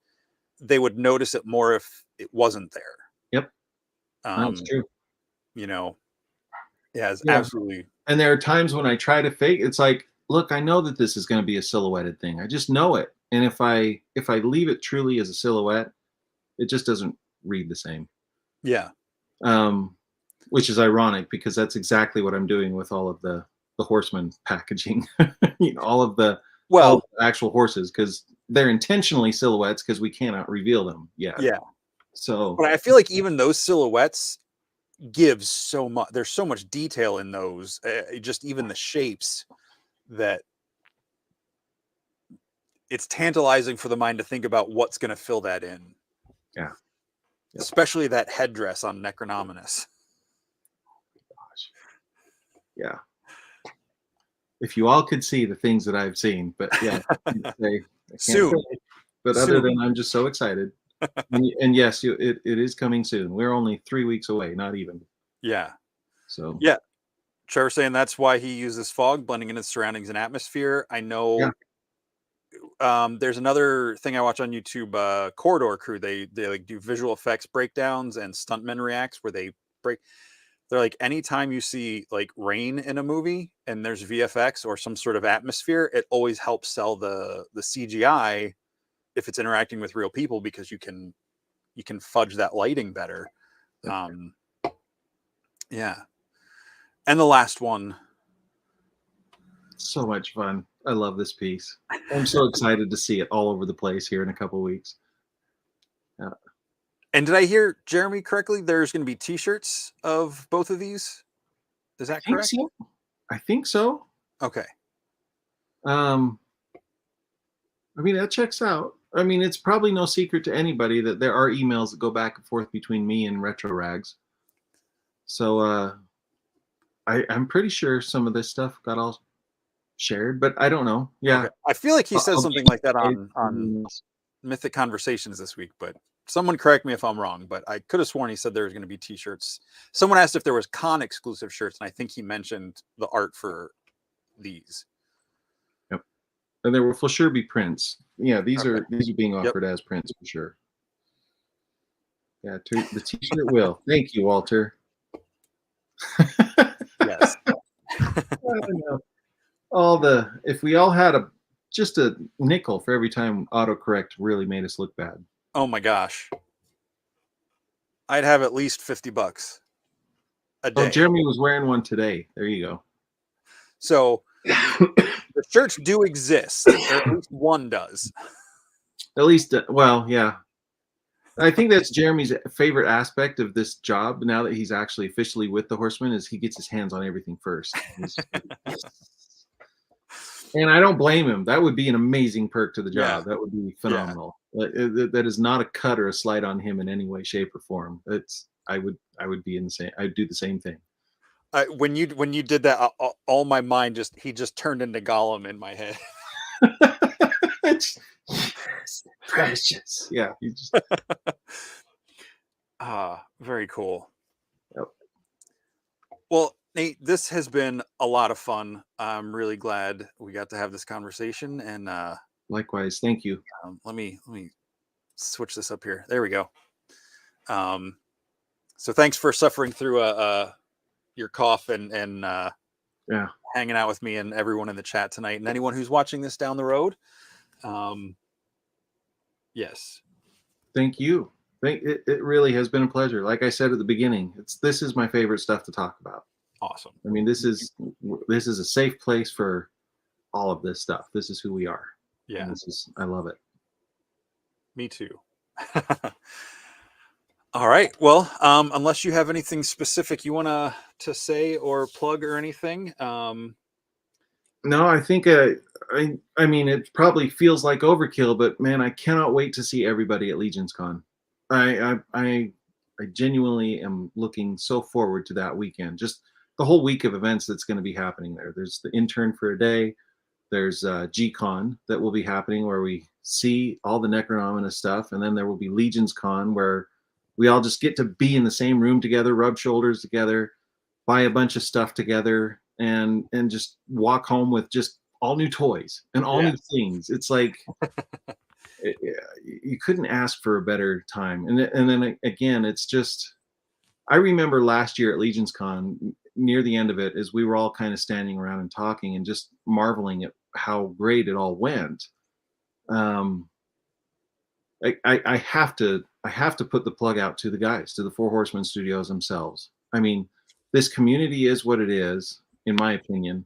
they would notice it more if it wasn't there. Yep. That's true. Yeah, it's absolutely. And there are times when I try to fake, it's like, look, I know that this is going to be a silhouetted thing. I just know it. And if I leave it truly as a silhouette, it just doesn't read the same. Yeah. Which is ironic, because that's exactly what I'm doing with all of the Horseman packaging. All of the actual horses, because they're intentionally silhouettes because we cannot reveal them yet. Yeah. So, but I feel like even those silhouettes gives so much. There's so much detail in those, just even the shapes, that it's tantalizing for the mind to think about what's going to fill that in. Yeah. Especially that headdress on Necronominus. Gosh. Yeah. If you all could see the things that I've seen, but yeah, soon. But other than, I'm just so excited. and yes, it is coming soon. We're only 3 weeks away, not even. Yeah. So yeah, Trevor saying that's why he uses fog, blending in his surroundings and atmosphere. I know. Yeah. There's another thing I watch on YouTube, Corridor Crew. They like do visual effects breakdowns and stuntmen reacts where they break. They're like, anytime you see like rain in a movie and there's VFX or some sort of atmosphere, it always helps sell the CGI if it's interacting with real people, because you can fudge that lighting better. Yeah. And the last one. So much fun. I love this piece. I'm so excited to see it all over the place here in a couple of weeks. And did I hear Jeremy correctly? There's going to be T-shirts of both of these. Is that correct? I think so. Okay. I mean, that checks out. I mean, it's probably no secret to anybody that there are emails that go back and forth between me and Retro Rags. So I'm pretty sure some of this stuff got all shared, but I don't know. Yeah. Okay. I feel like he said something like that on Mythic Conversations this week, but someone correct me if I'm wrong, but I could have sworn he said there was going to be T-shirts. Someone asked if there was con exclusive shirts, and I think he mentioned the art for these. Yep. And there will for sure be prints. Yeah, these are being offered as prints for sure. Yeah, the T-shirt will. Thank you, Walter. Yes. If we all had just a nickel for every time autocorrect really made us look bad. Oh my gosh. I'd have at least $50 a day. Oh, Jeremy was wearing one today. There you go. So The shirts do exist, or at least one does. At least, well, yeah. I think that's Jeremy's favorite aspect of this job. Now that he's actually officially with the Horsemen, is he gets his hands on everything first. He's just like, yes. And I don't blame him. That would be an amazing perk to the Yeah, job. That would be yeah. phenomenal. That is not a cut or a slight on him in any way, shape, or form. It's I would be in the same. I'd do the same thing. When you did that, all my mind he just turned into Gollum in my head. It's yes, precious. Yeah, you just. Very cool. Yep. Well, Nate, this has been a lot of fun. I'm really glad we got to have this conversation. And Likewise, thank you. let me switch this up here. There we go. Um, so thanks for suffering through your cough and Yeah, hanging out with me and everyone in the chat tonight, and anyone who's watching this down the road. Yes. thank you. It really has been a pleasure. Like I said at the beginning, this is my favorite stuff to talk about. Awesome. I mean, this is a safe place for all of this stuff. This is who we are. Yeah. And I love it. Me too. All right. Well, unless you have anything specific you want to say or plug or anything. No, I think I mean it probably feels like overkill, but man, I cannot wait to see everybody at Legions Con. I genuinely am looking so forward to that weekend. Just the whole week of events that's going to be happening there. There's the intern for a day. There's G-Con that will be happening where we see all the Necronomina stuff, and then there will be Legions Con where we all just get to be in the same room together, rub shoulders together, buy a bunch of stuff together, and just walk home with just all new toys and all new things. It's like you couldn't ask for a better time. And then again, it's just I remember last year at Legions Con, near the end of it, is we were all kind of standing around and talking and just marveling at how great it all went. I have to put the plug out to the guys, to the Four Horsemen Studios themselves. I mean, this community is what it is, in my opinion,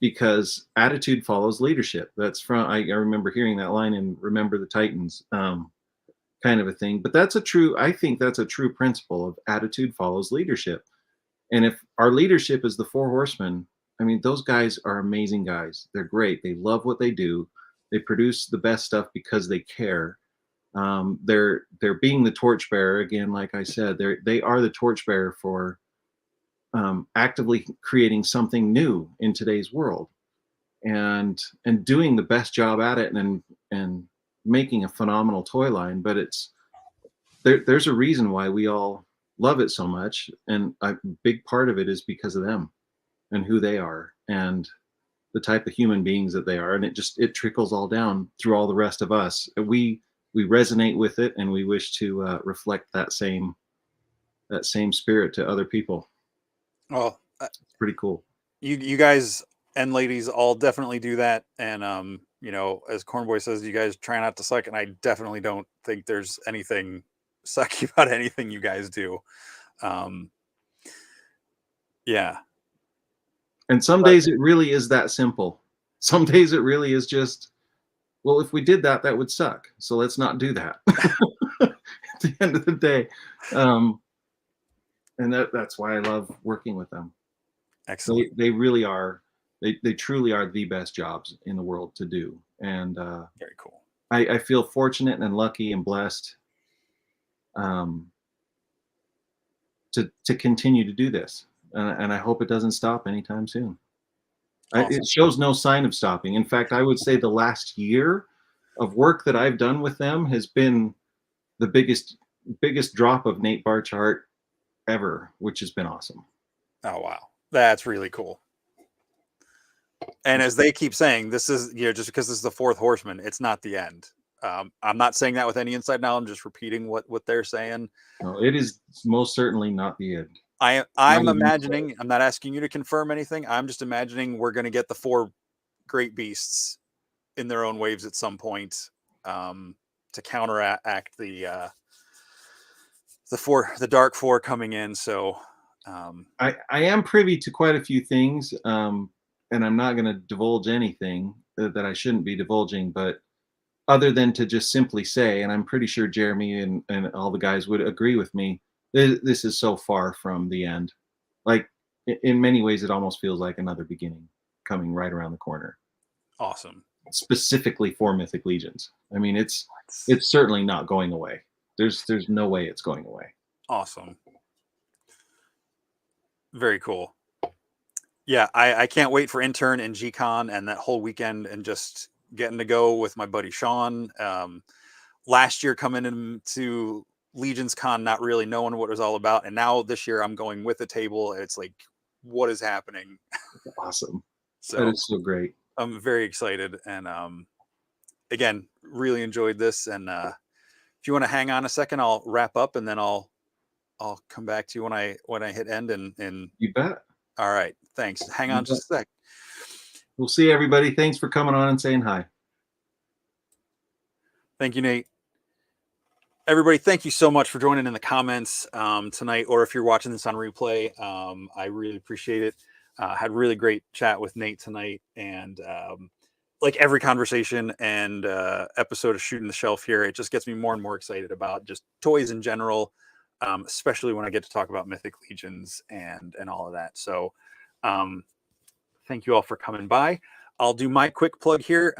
because attitude follows leadership. That's from I remember hearing that line in Remember the Titans, kind of a thing. But I think that's a true principle of attitude follows leadership. And if our leadership is the Four Horsemen, I mean, those guys are amazing guys. They're great. They love what they do. They produce the best stuff because they care. They're being the torchbearer again. Like I said, they are the torchbearer for actively creating something new in today's world, and doing the best job at it, and making a phenomenal toy line. But there's a reason why we all love it so much, and a big part of it is because of them and who they are and the type of human beings that they are, and it trickles all down through all the rest of us. We resonate with it, and we wish to reflect that same spirit to other people. Well, It's pretty cool. You guys and ladies all definitely do that, and as Cornboy says, you guys try not to suck, and I definitely don't think there's anything sucky about anything you guys do. Yeah. And some days it really is that simple. Some days it really is just, well, if we did that, that would suck. So let's not do that. At the end of the day. And that's why I love working with them. Excellent. They really are. They truly are the best jobs in the world to do. And very cool. I feel fortunate and lucky and blessed to continue to do this. And I hope it doesn't stop anytime soon. Awesome. It shows no sign of stopping. In fact, I would say the last year of work that I've done with them has been the biggest drop of Nate Baertsch art ever, which has been awesome. Oh, wow. That's really cool. And as they keep saying, this is, just because this is the Fourth Horseman, it's not the end. I'm not saying that with any inside knowledge. I'm just repeating what they're saying. No, it is most certainly not the end. I'm imagining, I'm not asking you to confirm anything. I'm just imagining we're going to get the four great beasts in their own waves at some point, to counteract the dark four coming in. So I am privy to quite a few things. and I'm not going to divulge anything that I shouldn't be divulging, but other than to just simply say, and I'm pretty sure Jeremy and all the guys would agree with me, this is so far from the end. Like in many ways, it almost feels like another beginning coming right around the corner. Awesome. Specifically for Mythic Legions. I mean, it's certainly not going away. There's no way it's going away. Awesome. Very cool. Yeah, I can't wait for intern and GCon and that whole weekend and just getting to go with my buddy Sean. Last year coming into Legions Con, not really knowing what it was all about. And now this year I'm going with the table. It's like, what is happening? Awesome. So that is so great. I'm very excited. And again, really enjoyed this. And if you want to hang on a second, I'll wrap up and then I'll come back to you when I hit end and You bet. All right. Thanks. Hang on just a sec. We'll see everybody. Thanks for coming on and saying hi. Thank you, Nate. Everybody, thank you so much for joining in the comments tonight, or if you're watching this on replay. I really appreciate it. Had really great chat with Nate tonight, and like every conversation and episode of Shooting the Shelf here, it just gets me more and more excited about just toys in general, especially when I get to talk about Mythic Legions and all of that. So thank you all for coming by. I'll do my quick plug here.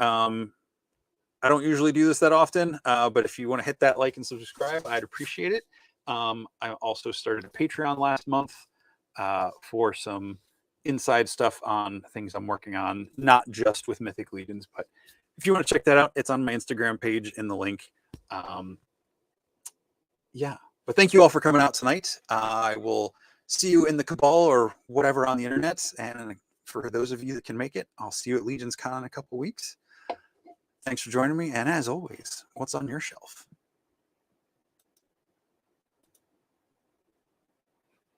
I don't usually do this that often, but if you want to hit that like and subscribe, I'd appreciate it. I also started a Patreon last month for some inside stuff on things I'm working on, not just with Mythic Legions, but if you want to check that out, it's on my Instagram page in the link. Yeah, but thank you all for coming out tonight. I will see you in the Cabal or whatever on the internet. And for those of you that can make it, I'll see you at Legions Con in a couple weeks. Thanks for joining me. And as always, what's on your shelf?